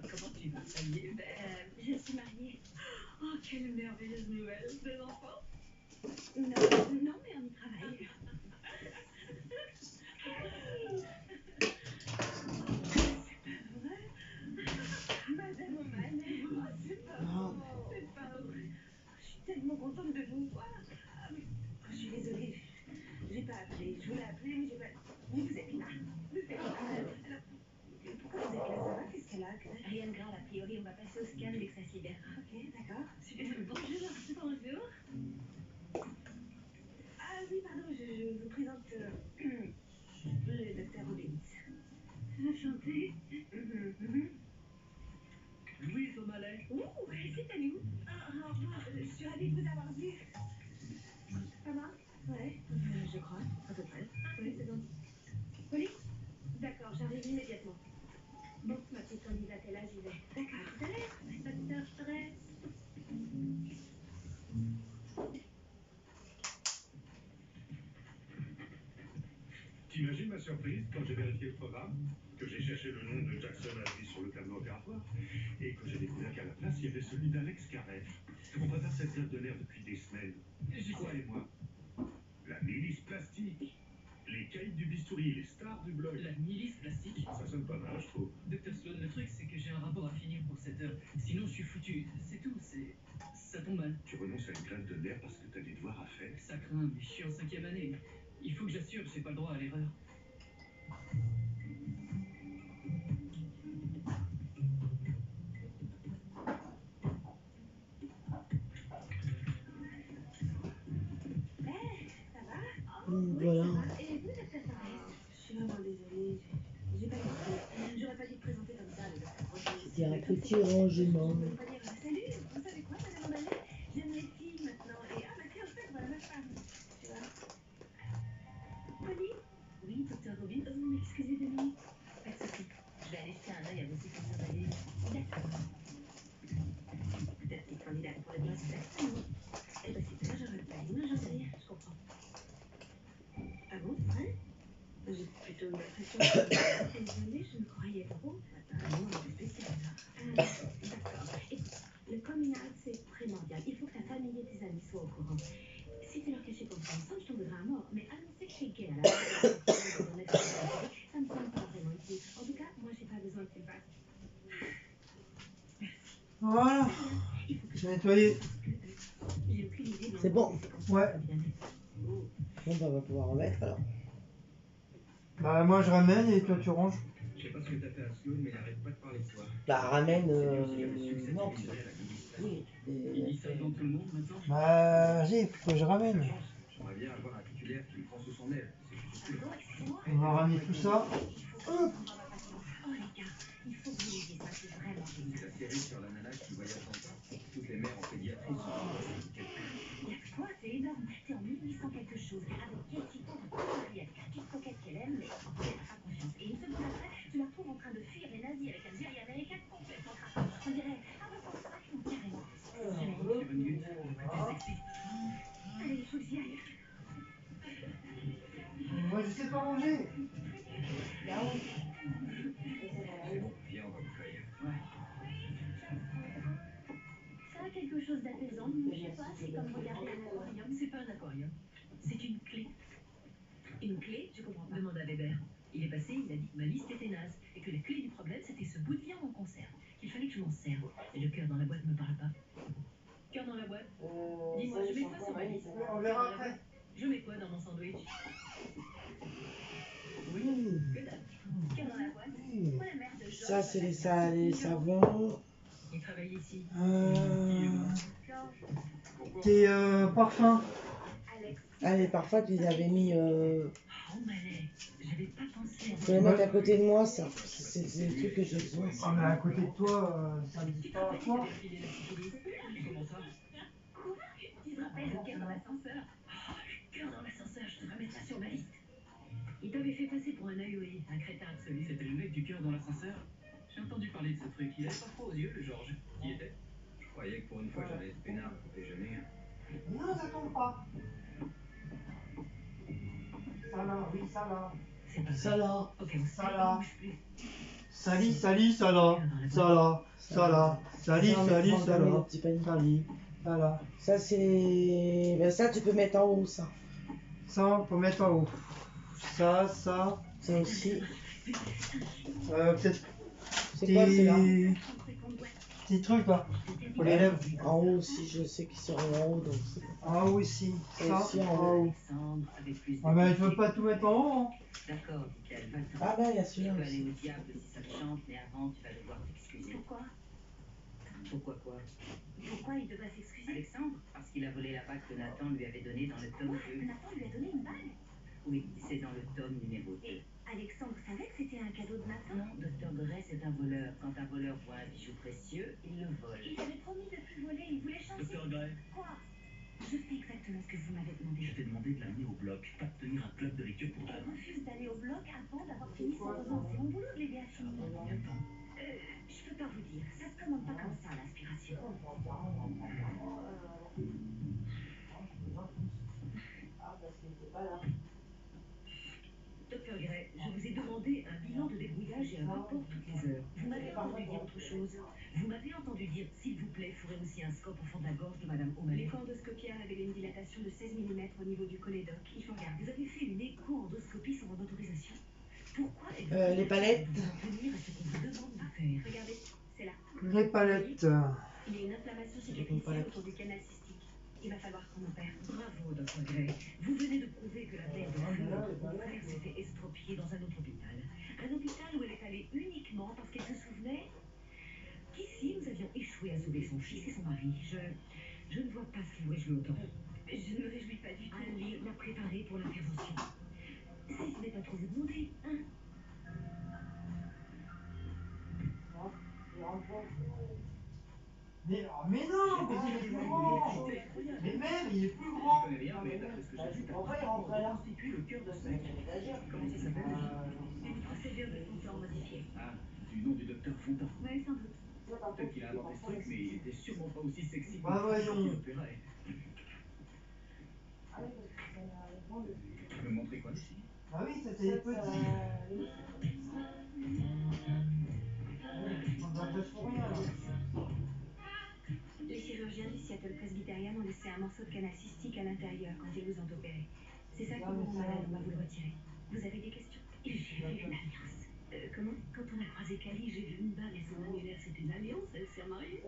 Speaker 4: Comment tu vas, ça y est? Je suis mariée. Oh, quelle merveilleuse nouvelle. Des enfants? Non, non, mais on y travaille. C'est pas vrai? Madame Oman, oh, c'est pas vrai. C'est pas vrai. Je suis tellement contente de vous voir. Je suis désolée. J'ai pas appelé. Je voulais appeler, mais j'ai pas... Mais vous êtes là. Vous êtes là. Alors, pourquoi vous êtes là? Ça va? Qu'est-ce qu'elle a? Rien de grave, a priori. On va passer au scan dès que ça se libérera. Ok, d'accord. Super. Bonjour. Bonjour. Ah oui, pardon, je vous présente le docteur Obélix. Enchantée.
Speaker 3: Louise O'Malley.
Speaker 4: Ouh, c'est à nous. Au revoir. Je suis ravie de vous avoir vu. Ça va? Ouais, je crois, à peu près. Oui, c'est bon. Police? D'accord, j'arrive immédiatement. Bon, ma petite candidate est là, j'y vais. D'accord, à tout à l'heure. Docteur Stress.
Speaker 3: T'imagines ma surprise quand j'ai vérifié le programme, que j'ai cherché le nom de Jackson Hadley sur le tableau opératoire et que j'ai découvert qu'à la place il y avait celui d'Alex Karev. On prépare cette grève de nerfs depuis des semaines. J'y croyais moi. La milice plastique. Les caïds du bistouri, les stars du blog.
Speaker 8: La milice plastique.
Speaker 3: Ça sonne pas mal, je trouve.
Speaker 8: Docteur Sloan, le truc c'est que j'ai un rapport à finir pour cette heure. Sinon je suis foutu. C'est tout, c'est... Ça tombe mal.
Speaker 3: Tu renonces à une grève de nerfs parce que t'as des devoirs à faire.
Speaker 8: Ça craint, mais je suis en 5e année. Il faut que j'assure, j'ai pas le droit à l'erreur.
Speaker 4: Ça va?
Speaker 2: Voilà.
Speaker 4: Et vous, docteur Stress? Je suis vraiment désolée. J'ai pas compris. J'aurais pas dû te présenter comme ça, le docteur Stress.
Speaker 2: Il y a un petit rangement.
Speaker 4: Je peux pas dire salut, vous savez quoi, madame O'Malley? J'aime les filles maintenant. Et ah, bah tiens, en fait, voilà ma femme. Tu vois? Polly?
Speaker 6: Oui, docteur Robin.
Speaker 4: Vous m'excusez 2 minutes?
Speaker 6: Pas de soucis. Je vais aller jeter un œil à vos séquences d'analyse.
Speaker 4: D'accord.
Speaker 6: Ta petite candidate pour le poste.
Speaker 4: Eh ben super, j'aurais pas dit. Non, j'en sais rien, je comprends. Ah bon, c'est vrai? J'ai plutôt l'impression que... Désolée, je me croyais trop.
Speaker 6: Non, c'est spécial ça.
Speaker 4: D'accord. Écoute, le coming out, c'est primordial. Il faut que ta famille et tes amis soient au courant. Si tu leur cachais qu'on fait ensemble, je t'en voudrais à mort. Mais annoncer que je suis gay à la ça me semble pas vraiment utile. En tout cas, moi, j'ai pas besoin que tu le fasses.
Speaker 1: Voilà.
Speaker 4: Il faut que
Speaker 1: Je vais nettoyer.
Speaker 4: j'ai aucune idée de
Speaker 2: C'est bon.
Speaker 1: Ouais.
Speaker 2: Bon, bah, on va pouvoir remettre alors.
Speaker 1: Bah, moi, je ramène et toi, tu ranges.
Speaker 5: Je sais pas ce que t'as fait à Sloan, mais il arrête pas de parler de toi.
Speaker 2: Bah, ramène.
Speaker 5: Non,
Speaker 2: Oui.
Speaker 8: Il dit ça devant tout le monde maintenant.
Speaker 1: Bah, vas-y, faut que je ramène.
Speaker 5: J'aimerais bien avoir un titulaire qui me prend sous son aile. C'est juste que...
Speaker 1: On va ramener tout ça.
Speaker 4: Oh les gars, il faut que vous ayez ça, c'est vraiment génial.
Speaker 5: C'est la série sur la nana qui voyage dans le temps. Toutes les mères en pédiatrie sont
Speaker 4: Il y a que toi, c'est énorme. T'es en 1800 quelque chose, avec Katie Ford, avec la petite coquette qu'elle aime, mais elle n'a pas confiance. Et une seconde après, tu la trouves en train de fuir les nazis avec un guerrier américain complètement crapé. On dirait un reportage ou carrément. Allez, il faut que j'y aille.
Speaker 1: Moi, je sais pas ranger.
Speaker 5: Viens, on va vous faire.
Speaker 4: Ça a quelque chose d'apaisant, mais je sais pas, c'est comme regarder un aquarium.
Speaker 8: C'est pas un aquarium. C'est une clé.
Speaker 4: Une clé? Je comprends pas.
Speaker 8: Demande à Weber. Il est passé, il a dit que ma liste était naze. Et que la clé du problème, c'était ce bout de viande en conserve. Qu'il fallait que je m'en serve. Et le cœur dans la boîte me parle pas. Cœur dans la boîte. Dis-moi, je mets quoi sur ma liste?
Speaker 1: On verra après.
Speaker 8: Je mets quoi dans mon sandwich? Oui, que dalle.
Speaker 4: Cœur dans la boîte. Oh la merde, Georges.
Speaker 2: Ça, c'est les savons.
Speaker 8: Il travaille ici.
Speaker 1: Tes parfums.
Speaker 4: Alex.
Speaker 2: Ah, mais parfois, tu les avais mis.
Speaker 8: Oh, Malais, j'avais pas pensé à
Speaker 2: Tu peux les mettre à côté de moi, ça. C'est le truc que j'ai besoin.
Speaker 1: Ah, mais à côté de toi, ça me dit
Speaker 8: Tu te
Speaker 1: pas à
Speaker 8: rappelles
Speaker 1: toi.
Speaker 8: qu'il avait filé la syphilis? Comment ça? Tu te rappelles le cœur dans l'ascenseur? Oh, le cœur dans l'ascenseur, je devrais mettre ça sur ma liste. Il t'avait fait passer pour un AOE, un crétin absolu.
Speaker 5: C'était le mec du cœur dans l'ascenseur? J'ai entendu parler de ce truc. Il avait pas froid aux yeux, le Georges. Qui était? Je croyais que pour une fois j'allais être peinard pour déjeuner.
Speaker 1: Non, ça tombe pas. Ça là, oui, ça là.
Speaker 8: C'est pas
Speaker 2: Ça là.
Speaker 8: Ok, on
Speaker 1: Ça là.
Speaker 8: bouge plus.
Speaker 1: Sali, sali, ça là. Ça là. Ça là. Sali,
Speaker 2: Ça, on
Speaker 1: sali,
Speaker 2: mettra en
Speaker 1: ça
Speaker 2: dernier,
Speaker 1: là.
Speaker 2: le petit panier.
Speaker 1: Sali, ça là.
Speaker 2: Ça, c'est. Ben, ça, tu peux mettre en haut, ça.
Speaker 1: Ça, on peut mettre en haut. Ça.
Speaker 2: Ça aussi.
Speaker 1: Peut-être
Speaker 2: C'est quoi, c'est là?
Speaker 1: petits trucs là. Pour les lèvres.
Speaker 2: En haut aussi, je sais qu'ils seront en haut, donc c'est.
Speaker 1: En haut ici. Ça,
Speaker 2: aussi en
Speaker 1: en haut.
Speaker 8: Alexandre avait plus de
Speaker 1: Ah, mais tu veux
Speaker 8: pitié.
Speaker 1: pas tout mettre en haut, hein?
Speaker 8: D'accord, dit-elle, va-t'en.
Speaker 2: Ah, ben, il y a
Speaker 8: Tu
Speaker 2: celui-là
Speaker 8: peux
Speaker 2: aussi.
Speaker 8: aller au diable si ça te chante, mais avant, tu vas devoir t'excuser.
Speaker 4: Pourquoi?
Speaker 8: Pourquoi quoi?
Speaker 4: Pourquoi il devrait s'excuser?
Speaker 8: Alexandre? Parce qu'il a volé la bague que Nathan lui avait donnée dans le tome 2.
Speaker 4: Nathan lui a donné une bague.
Speaker 8: Oui, c'est dans le tome numéro 2.
Speaker 4: Et Alexandre savait que c'était un cadeau de Nathan.
Speaker 8: Non, Docteur Gray, c'est un voleur. Quand un voleur voit un bijou précieux, il le vole.
Speaker 4: Il avait promis de plus voler, il voulait changer.
Speaker 5: Docteur Gray,
Speaker 4: Quoi? Je fais exactement ce que vous m'avez demandé.
Speaker 5: je t'ai demandé de l'amener au bloc, pas de tenir un club de lecture pour
Speaker 4: Elle
Speaker 5: dames.
Speaker 4: refuse d'aller au bloc avant d'avoir fini son roman. C'est mon boulot de l'aider à
Speaker 5: Ça va
Speaker 4: finir.
Speaker 5: prendre combien de temps?
Speaker 4: Je peux pas vous dire. Ça se commande pas comme ça, l'inspiration.
Speaker 8: Docteur Gray, je vous ai demandé un bilan de débrouillage et un rapport toutes les heures. Vous m'avez entendu dire autre chose. Vous m'avez entendu dire, s'il vous plaît, fourrez aussi un scope au fond de la gorge de Madame O'Malley.
Speaker 4: L'écho-endoscopie a révélé une dilatation de 16 mm au niveau du cholédoque. Il faut regarder.
Speaker 8: Vous avez fait une écho-endoscopie sans mon autorisation. Pourquoi
Speaker 2: Les palettes.
Speaker 8: vous tenir à ce qu'on vous demande de faire?
Speaker 4: Regardez, c'est là.
Speaker 1: Les palettes.
Speaker 4: Il y a une inflammation cicatricielle autour du canal cystique. Il va falloir qu'on opère.
Speaker 8: Bravo, Dr. Gray. Vous venez de prouver que la mère de Fleur, mon frère, s'était estropiée dans un autre hôpital. Un hôpital où elle est allée uniquement parce qu'elle se souvenait qu'ici, nous avions échoué à sauver son fils et son mari. Je ne vois pas ce qui vous réjouit autant.
Speaker 4: Je ne me réjouis pas du tout.
Speaker 8: Allez la préparer pour l'intervention. Si ce n'est pas trop vous demander, hein.
Speaker 1: Mais non, mais il est plus grand. Mais même, il est plus grand.
Speaker 5: Je connais rien, mais d'après ce que j'ai vu,
Speaker 2: On va y rentrer là.
Speaker 5: constitue le cœur de ce mec. Comment ça s'appelle déjà?
Speaker 4: Une procédure de Fontan modifiée.
Speaker 5: Ah, du nom du docteur Fontan.
Speaker 4: Oui, sans doute.
Speaker 5: Peut-être qu'il a inventé ce truc, mais il était sûrement pas aussi sexy que
Speaker 1: Bah, voyons.
Speaker 5: qu'il opérait. Tu peux me montrer quoi ici?
Speaker 1: Ah oui, ça c'est les petits. On va pas se rien.
Speaker 4: Les chirurgiens du Seattle Presbyterian ont laissé un morceau de canal cystique à l'intérieur quand ils vous ont opéré. C'est ça qui vous rend malade, on va vous le retirer. Vous avez des questions?
Speaker 8: J'ai vu une alliance.
Speaker 4: Comment?
Speaker 8: Quand on a croisé Cali, j'ai vu une bague et son annulaire, c'était une alliance, elle s'est mariée.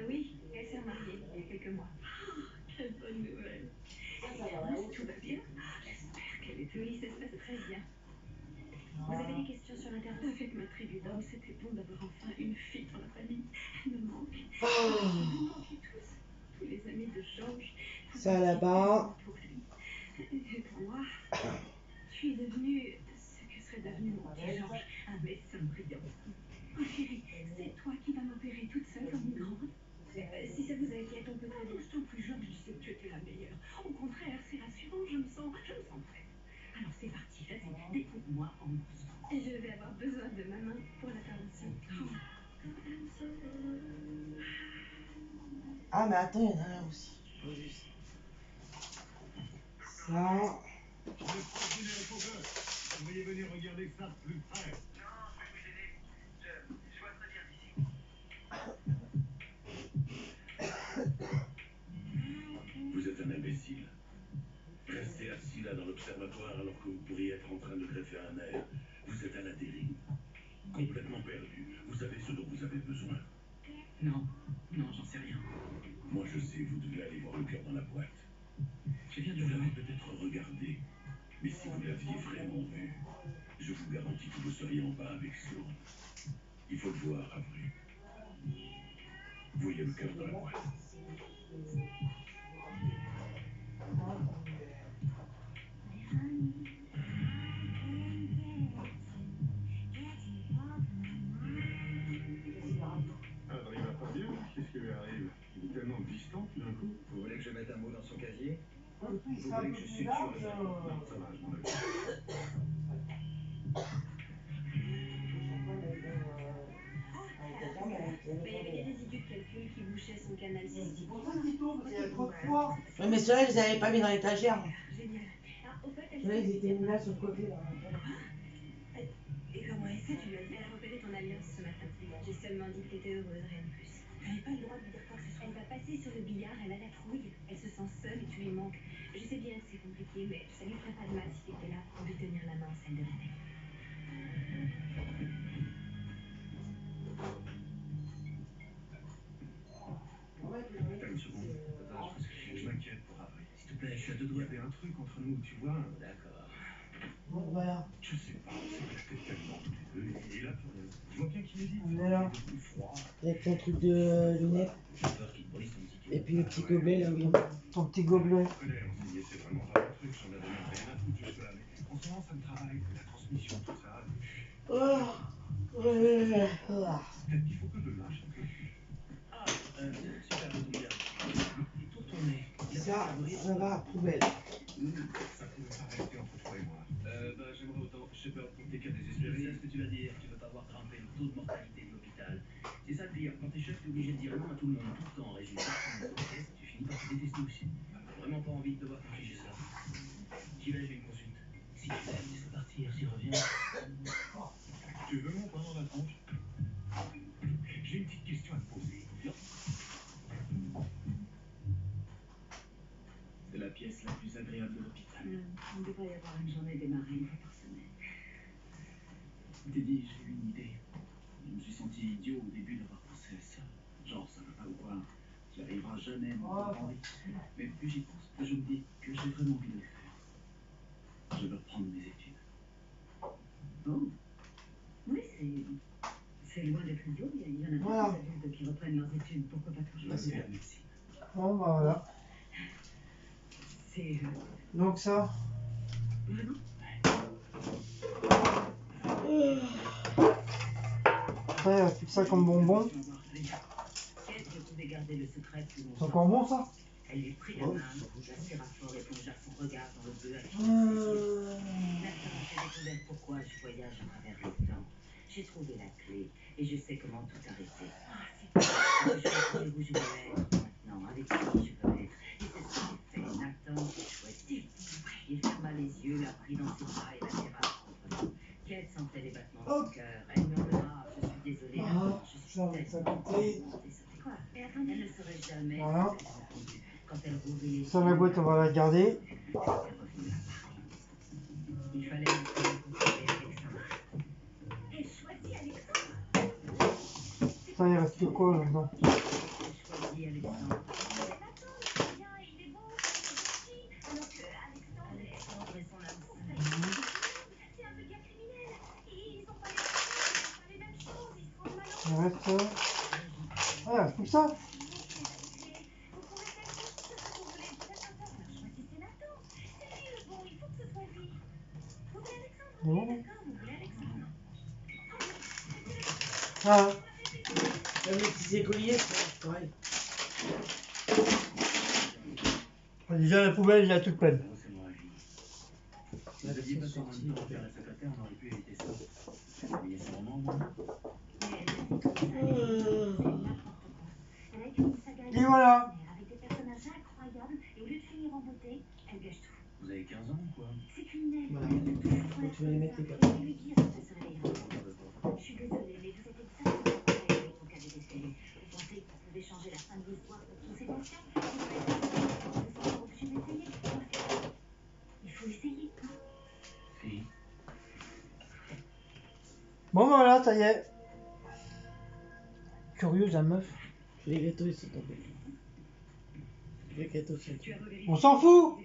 Speaker 4: Oui, elle s'est remariée il y a quelques mois.
Speaker 8: Quelle bonne nouvelle. Tout va bien? J'espère qu'elle est
Speaker 4: Oui, ça se passe très bien. Vous avez des questions sur l'intervention?
Speaker 8: avec ma tribu d'hommes, c'était bon d'avoir enfin une fille dans la famille. Elle me manque.
Speaker 1: Oh.
Speaker 8: Vous me manquez tous. Tous les amis de Georges.
Speaker 2: Ça là-bas.
Speaker 8: Pour lui. Et moi, tu es devenu ce que serait devenu mon petit Georges, un médecin brillant. Oh chérie, c'est toi qui vas m'opérer toute seule comme une grande.
Speaker 4: Si ça vous inquiète, on peut très bien.
Speaker 8: Je t'en prie, Georges, je sais que tu étais la meilleure. Au contraire, c'est rassurant, je me sens prête. Alors c'est parti, vas-y, découpe-moi en morceaux.
Speaker 4: Je vais avoir besoin de ma main pour l'intervention.
Speaker 2: Ah, mais attends, il y en a là aussi. J'ai vu ça. Ça.
Speaker 3: Vous voyez venir regarder ça plus près.
Speaker 9: Vous êtes un imbécile. Restez assis là dans l'observatoire alors que vous pourriez être en train de greffer un nerf. Vous êtes à la dérive. Complètement perdu. Vous savez ce dont vous avez besoin.
Speaker 5: Non, j'en sais rien.
Speaker 9: Moi je sais, vous devez aller voir le cœur dans la boîte.
Speaker 5: Je viens de
Speaker 9: Vous
Speaker 5: le
Speaker 9: l'avez peut-être regardé, mais si vous l'aviez vraiment vu, je vous garantis que vous seriez en bas avec Sloan. Il faut le voir, Avery. Voyez le cœur dans la boîte.
Speaker 5: mot dans son casier.
Speaker 1: Le truc
Speaker 5: Vous
Speaker 1: sera un
Speaker 5: voulez
Speaker 1: peu
Speaker 5: que je
Speaker 1: plus
Speaker 5: suture
Speaker 1: large.
Speaker 5: ça? Non, ça va, je m'en occupe.
Speaker 4: Mais il y avait des résidus de calcul qui bouchaient son canal
Speaker 1: C'est
Speaker 4: cystique.
Speaker 1: pour ça qu'il tourne, parce qu'il y a trop de poids.
Speaker 2: Ouais, mais ceux-là, ils les avaient pas mis dans l'étagère.
Speaker 4: Génial. Ah, au fait, elle
Speaker 2: Ceux-là, ils étaient mis là sur le côté. Là.
Speaker 4: Et comment elle sait, tu lui as dit? Elle a repéré ton alliance ce matin. J'ai seulement dit que t'étais heureuse, rien de plus. J'avais pas le droit de lui dire quoi que ce soit. Elle va passer sur le billard, elle a la trouille. Elle se sent seule et tu lui manques. Je sais bien que c'est compliqué, mais ça lui ferait pas de mal si t'étais là pour lui tenir la main en celle de la tête.
Speaker 5: Attends une seconde. Attends, je m'inquiète pour Avril. S'il te plaît, je suis à deux doigts. Il y avait un truc entre nous, tu vois. D'accord.
Speaker 2: Bon, voilà.
Speaker 5: Je sais pas, c'est que je t'ai tellement tous les deux. Et là, plus rien. Je vois bien qu'il hésite.
Speaker 1: On est là.
Speaker 5: Il est froid.
Speaker 2: Avec ton truc de lunettes.
Speaker 5: J'ai peur qu'il brise ton petit
Speaker 2: Et puis le petit gobelet là, oui.
Speaker 1: Ton petit gobelet.
Speaker 5: Je connais, enseigner, c'est vraiment pas mon truc. J'en ai donné rien à foutre jusque-là. Mais en ce moment, ça me travaille. La transmission, tout ça. Peut-être qu'il faut que je le lâche un peu.
Speaker 3: Ah, super, ça tombe bien.
Speaker 5: Tourne ton nez.
Speaker 2: Ça va à poubelle.
Speaker 5: Ça peut pas rester entre toi et moi.
Speaker 3: Bah, j'aimerais autant. J'ai peur pour tes cas désespérés. C'est ce que tu vas dire. Tu veux pas voir grimper le taux de mortalité de l'hôpital. C'est ça le pire. Quand t'es chef, t'es obligé de dire non à tout le monde, tout le temps. Résultat, tu finis par te détester aussi. J'ai vraiment pas envie de devoir t'infliger ça. J'y vais, j'ai une consulte. Si tu veux, laisse-le partir, s'il revient.
Speaker 5: Tu veux mon poing dans la tronche? J'ai une petite question à te poser.
Speaker 3: C'est la pièce la plus agréable de l'hôpital.
Speaker 6: On devrait y avoir une journée démarrée une fois par semaine.
Speaker 3: Teddy, j'ai eu une idée. Je me suis senti idiot au début d'avoir pensé à ça. Genre, ça va pas ou quoi. Tu n'y arriveras jamais, mon pauvre Henri. Mais plus j'y pense, plus je me dis que j'ai vraiment envie de le faire. Je veux reprendre mes études.
Speaker 6: Oh. Oui, c'est loin d'être idiot. Il y en a
Speaker 1: Voilà.
Speaker 6: beaucoup d'adultes qui reprennent leurs études. Pourquoi pas
Speaker 3: Je
Speaker 6: toi?
Speaker 3: veux faire la médecine.
Speaker 1: Bon, bah voilà.
Speaker 6: C'est
Speaker 1: Donc ça.
Speaker 6: vraiment.
Speaker 1: Après, il reste plus que ça comme bonbon.
Speaker 6: Qu'est-ce que pouvait garder le secret plus
Speaker 1: C'est
Speaker 6: longtemps?
Speaker 1: encore bon ça.
Speaker 6: Elle lui prit la main, l'aspira fort et plongea son regard dans le bleu affiché de ses yeux. Maintenant, j'ai découvert pourquoi je voyage à travers le temps. J'ai trouvé la clé et je sais comment tout arrêter. Je sais où je veux être maintenant, avec qui je veux être. Et c'est ce que j'ai fait. Nathan j'ai choisi. Il ferma les yeux, la prit dans ses bras et la serra contre nous. Kate sentait les battements de son cœur. Elle murmura, je suis désolée, Nathan, je suis
Speaker 1: Ça va
Speaker 6: tellement
Speaker 1: coûter.
Speaker 6: désolée. Quoi? Et attendez, elle ne saurait jamais
Speaker 1: Voilà.
Speaker 6: ce qu'elle a entendu. Quand elle rouvrit les
Speaker 1: Ça, la boîte, on va la garder.
Speaker 6: il fallait contrôler Alexandre.
Speaker 4: Elle choisit Alexandre.
Speaker 1: Ça, il reste que quoi là-dedans?
Speaker 6: Elle choisit Alexandre.
Speaker 4: Mais attends, le bien, il est beau, il est gentil. Alors que Alexandre,
Speaker 6: Alexandre et son âme.
Speaker 4: c'est un peu gars criminel. Ils ont pas les mêmes choses, ils se rendent malheureux.
Speaker 1: Il reste. Ah, tout ça.
Speaker 4: Vous pouvez faire tout ce que vous voulez. Choisissez Nathan. C'est lui le bon, il faut que ce soit lui. Vous voulez Alexandre?
Speaker 1: C'est bon.
Speaker 4: D'accord, vous voulez Alexandre?
Speaker 1: Ah,
Speaker 2: Même les petits écoliers, c'est pareil.
Speaker 1: déjà la poubelle, il a toute pleine.
Speaker 3: C'est moi, vie. Si vous aviez passé moins de temps à faire la secrétaire, on aurait pu éviter ça. J'ai oublié ce moment, moi.
Speaker 4: Elle a écrit une saga
Speaker 1: Et voilà.
Speaker 4: avec des personnages incroyables et au lieu de finir en beauté, elle gâche tout.
Speaker 3: Vous avez 15 ans ou quoi?
Speaker 4: C'est criminel.
Speaker 2: Voilà.
Speaker 4: Elle peut toujours
Speaker 2: Quand tu veux les mettre, les
Speaker 4: trouver
Speaker 2: gars.
Speaker 4: la lui dire quand elle se réveillera. Je suis désolée, mais vous êtes exactement pareil avec vos cas d'escalier. Vous pensez que vous pouvez changer la fin de l'histoire pour tous ces patients? Vous êtes obligé d'essayer. Il faut essayer.
Speaker 3: Si.
Speaker 1: Bon, bah voilà, ça y est. Curieuse, la meuf.
Speaker 2: Les gâteaux, ils sont tombés. Les gâteaux sont
Speaker 6: Tu
Speaker 2: tombés.
Speaker 6: as revérifié
Speaker 1: On s'en fout.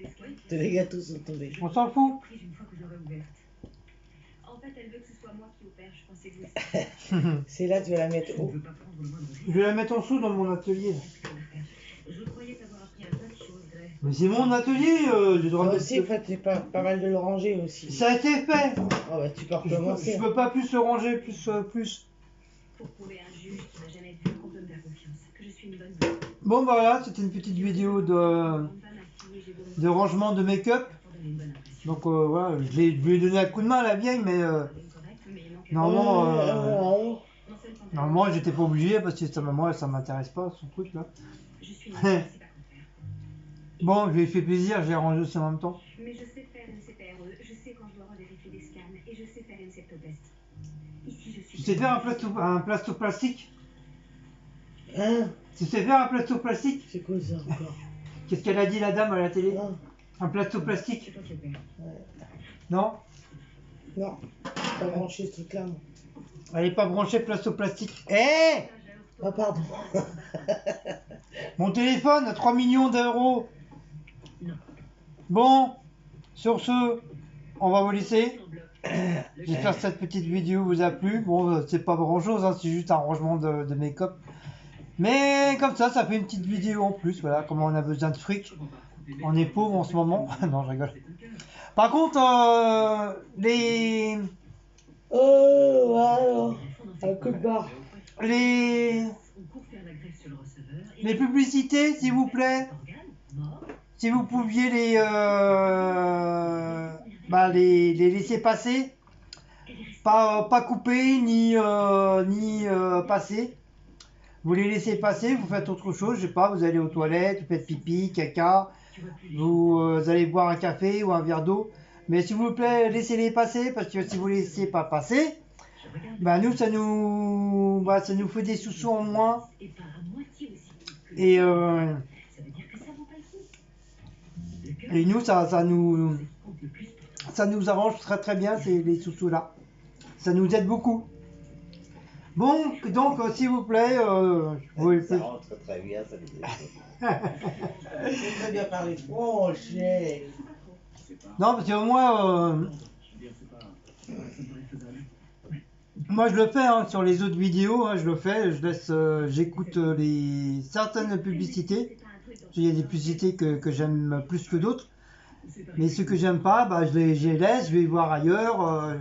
Speaker 2: Tous les gâteaux sont tombés.
Speaker 1: On s'en fout.
Speaker 6: prise une fois que je l'aurai ouverte. En fait, elle veut que ce soit moi qui opère. Je pensais que vous
Speaker 2: C'est là, tu vas la mettre
Speaker 6: Je ne
Speaker 2: haut.
Speaker 6: veux pas prendre le moindre risque.
Speaker 1: Je vais la mettre en dessous dans mon atelier.
Speaker 6: Je croyais t'avoir appris un tas de choses, Grey.
Speaker 1: Mais c'est mon atelier, j'ai le droit de
Speaker 2: Ah,
Speaker 1: mettre.
Speaker 2: aussi, en fait, c'est pas mal de le ranger aussi.
Speaker 1: Ça a été fait.
Speaker 2: Oh bah, tu peux
Speaker 1: Je
Speaker 2: recommencer.
Speaker 1: peux pas plus le ranger, plus.
Speaker 6: Pour prouver à un juge qui m'a jamais vu, on peut me faire confiance. Que je suis une bonne femme.
Speaker 1: Bon, bah voilà, c'était une petite vidéo de
Speaker 6: Une femme
Speaker 1: de rangement de make-up. Donc voilà, je lui ai donné un coup de main à la vieille, mais normalement, normalement j'étais pas obligé parce que ça, moi ça m'intéresse pas son truc là. Bon, je lui ai fait plaisir, j'ai rangé aussi en même temps.
Speaker 8: Mais je sais faire une CPRE, je sais quand je dois revérifier des scans et je sais faire une septoplastie. Ici, je suis.
Speaker 1: Tu sais faire un plastoplastique?
Speaker 2: Hein?
Speaker 1: Tu sais faire un plastoplastique?
Speaker 2: C'est quoi ça encore?
Speaker 1: Qu'est-ce qu'elle a dit la dame à la télé?
Speaker 2: Non.
Speaker 1: Un plastoplastique?
Speaker 8: C'est toi qui opères.
Speaker 1: Non?
Speaker 2: Non, pas branché ce truc-là. moi.
Speaker 1: Elle est pas branchée plastoplastique. Eh!
Speaker 2: Ah, pardon.
Speaker 1: Mon téléphone à 3 millions d'euros.
Speaker 8: Non.
Speaker 1: Bon, sur ce, on va vous laisser. J'espère que cette petite vidéo vous a plu. Bon, c'est pas grand chose, hein, c'est juste un rangement de make-up. Mais comme ça fait une petite vidéo en plus. Voilà, comment on a besoin de fric. On est pauvre en ce moment. Non, je rigole. Par contre,
Speaker 2: Oh, voilà. Un coup de barre.
Speaker 1: les publicités, s'il vous plaît. Si vous pouviez les laisser passer, pas couper ni passer. Vous les laissez passer, vous faites autre chose, je sais pas, vous allez aux toilettes, vous faites pipi, caca, vous allez boire un café ou un verre d'eau. Mais s'il vous plaît, laissez-les passer, parce que si vous les laissez pas passer, bah nous ça nous fait des sous en moins. Et nous ça nous arrange très bien les sous là. Ça nous aide beaucoup. Bon, donc s'il vous plaît, oui,
Speaker 2: Ça rentre très bien, ça nous aide. J'ai très bien parlé français.
Speaker 1: non parce que moi je le fais hein, sur les autres vidéos, hein, je le fais, j'écoute certaines publicités. Il y a des publicités que j'aime plus que d'autres, mais ceux que j'aime pas, bah, je les laisse, je vais voir ailleurs,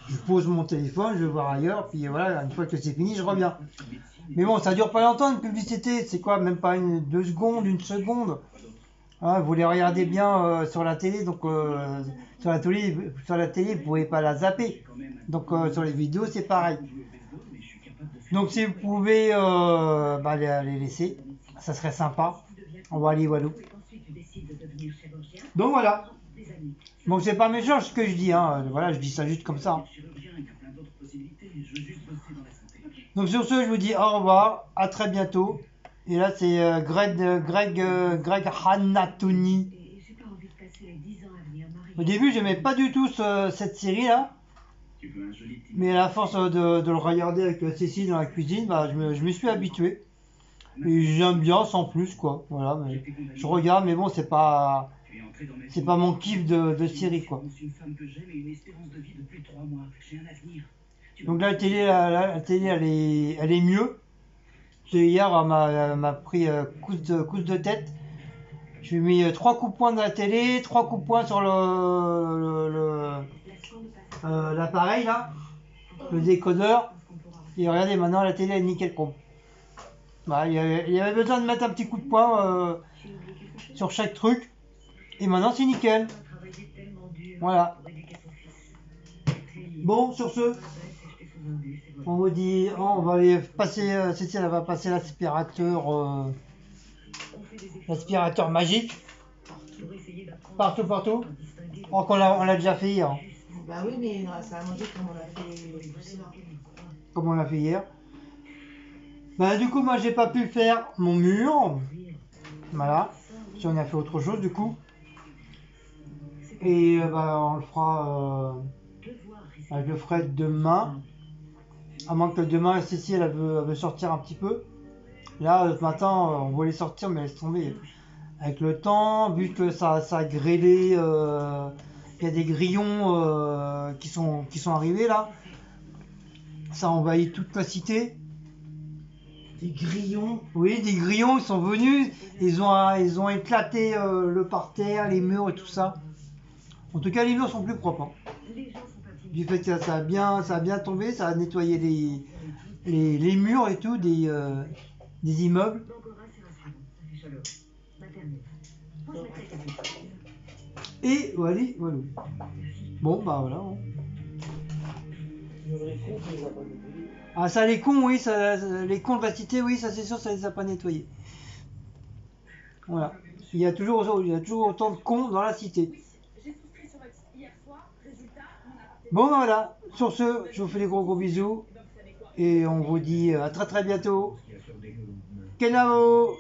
Speaker 1: je pose mon téléphone, je vais voir ailleurs, puis voilà, une fois que c'est fini, je reviens. Mais bon, ça dure pas longtemps une publicité, c'est quoi, même pas 2 secondes, 1 seconde. Hein, vous les regardez bien sur la télé, donc sur la télé, vous pouvez pas la zapper. Donc sur les vidéos, c'est pareil. Donc si vous pouvez les laisser, ça serait sympa. On va aller walou. Donc voilà. Donc c'est pas méchant ce que je dis, hein. Voilà, je dis ça juste comme ça. Donc sur ce, je vous dis au revoir, à très bientôt. Et là c'est Greg Hanatoni. Au début, j'aimais pas du tout cette série là. Mais à la force de le regarder avec Cécile dans la cuisine, bah, je me suis habitué. Et j'aime bien sans plus quoi. Voilà, mais je regarde, mais bon, c'est pas mon kiff de série quoi. Donc là, la télé elle est mieux. Hier, elle m'a pris coups de tête. Je lui ai mis 3 coups de poing dans la télé, 3 coups de poing sur l'appareil là, le décodeur. Et regardez, maintenant la télé est nickel con. Bah, il y avait besoin de mettre un petit coup de poing sur chaque truc. Et maintenant c'est nickel. Voilà. Bon, sur ce, on vous dit, on va aller passer, Cécile elle va passer l'aspirateur magique. Partout. Oh, on l'a déjà fait hier.
Speaker 2: Bah oui, mais ça a mangé comme on l'a fait.
Speaker 1: Comme on l'a fait hier. Bah du coup, moi j'ai pas pu faire mon mur. Voilà. Si on a fait autre chose du coup. Et on le fera. Je le ferai demain. À moins que demain, Cécile elle veut sortir un petit peu. Là, ce matin, on voulait sortir, mais laisse tomber. Avec le temps, vu que ça a grêlé, il y a des grillons qui sont arrivés là. Ça envahit toute la cité.
Speaker 2: Des grillons?
Speaker 1: Oui, des grillons, ils sont venus. Ils ont éclaté le parterre, les murs et tout ça. En tout cas, les murs sont plus propres. Hein. Du fait que ça a bien tombé, ça a nettoyé les murs et tout des immeubles.
Speaker 8: Moi, je mettrais quelque chose.
Speaker 1: Et voilà. Bon, bah voilà. Hein.
Speaker 2: Je les cons, je les ai pas nettoyés.
Speaker 1: Ah, ça, les cons, oui, les cons de la cité, oui, ça c'est sûr, ça les a pas nettoyés. Voilà. Il y a toujours autant de cons dans la cité.
Speaker 4: J'ai souscrit sur votre site hier soir. Résultat, mon appart est...
Speaker 1: Bon, ben voilà. Sur ce, je vous fais des gros bisous. Et on vous dit à très bientôt. Kenavo!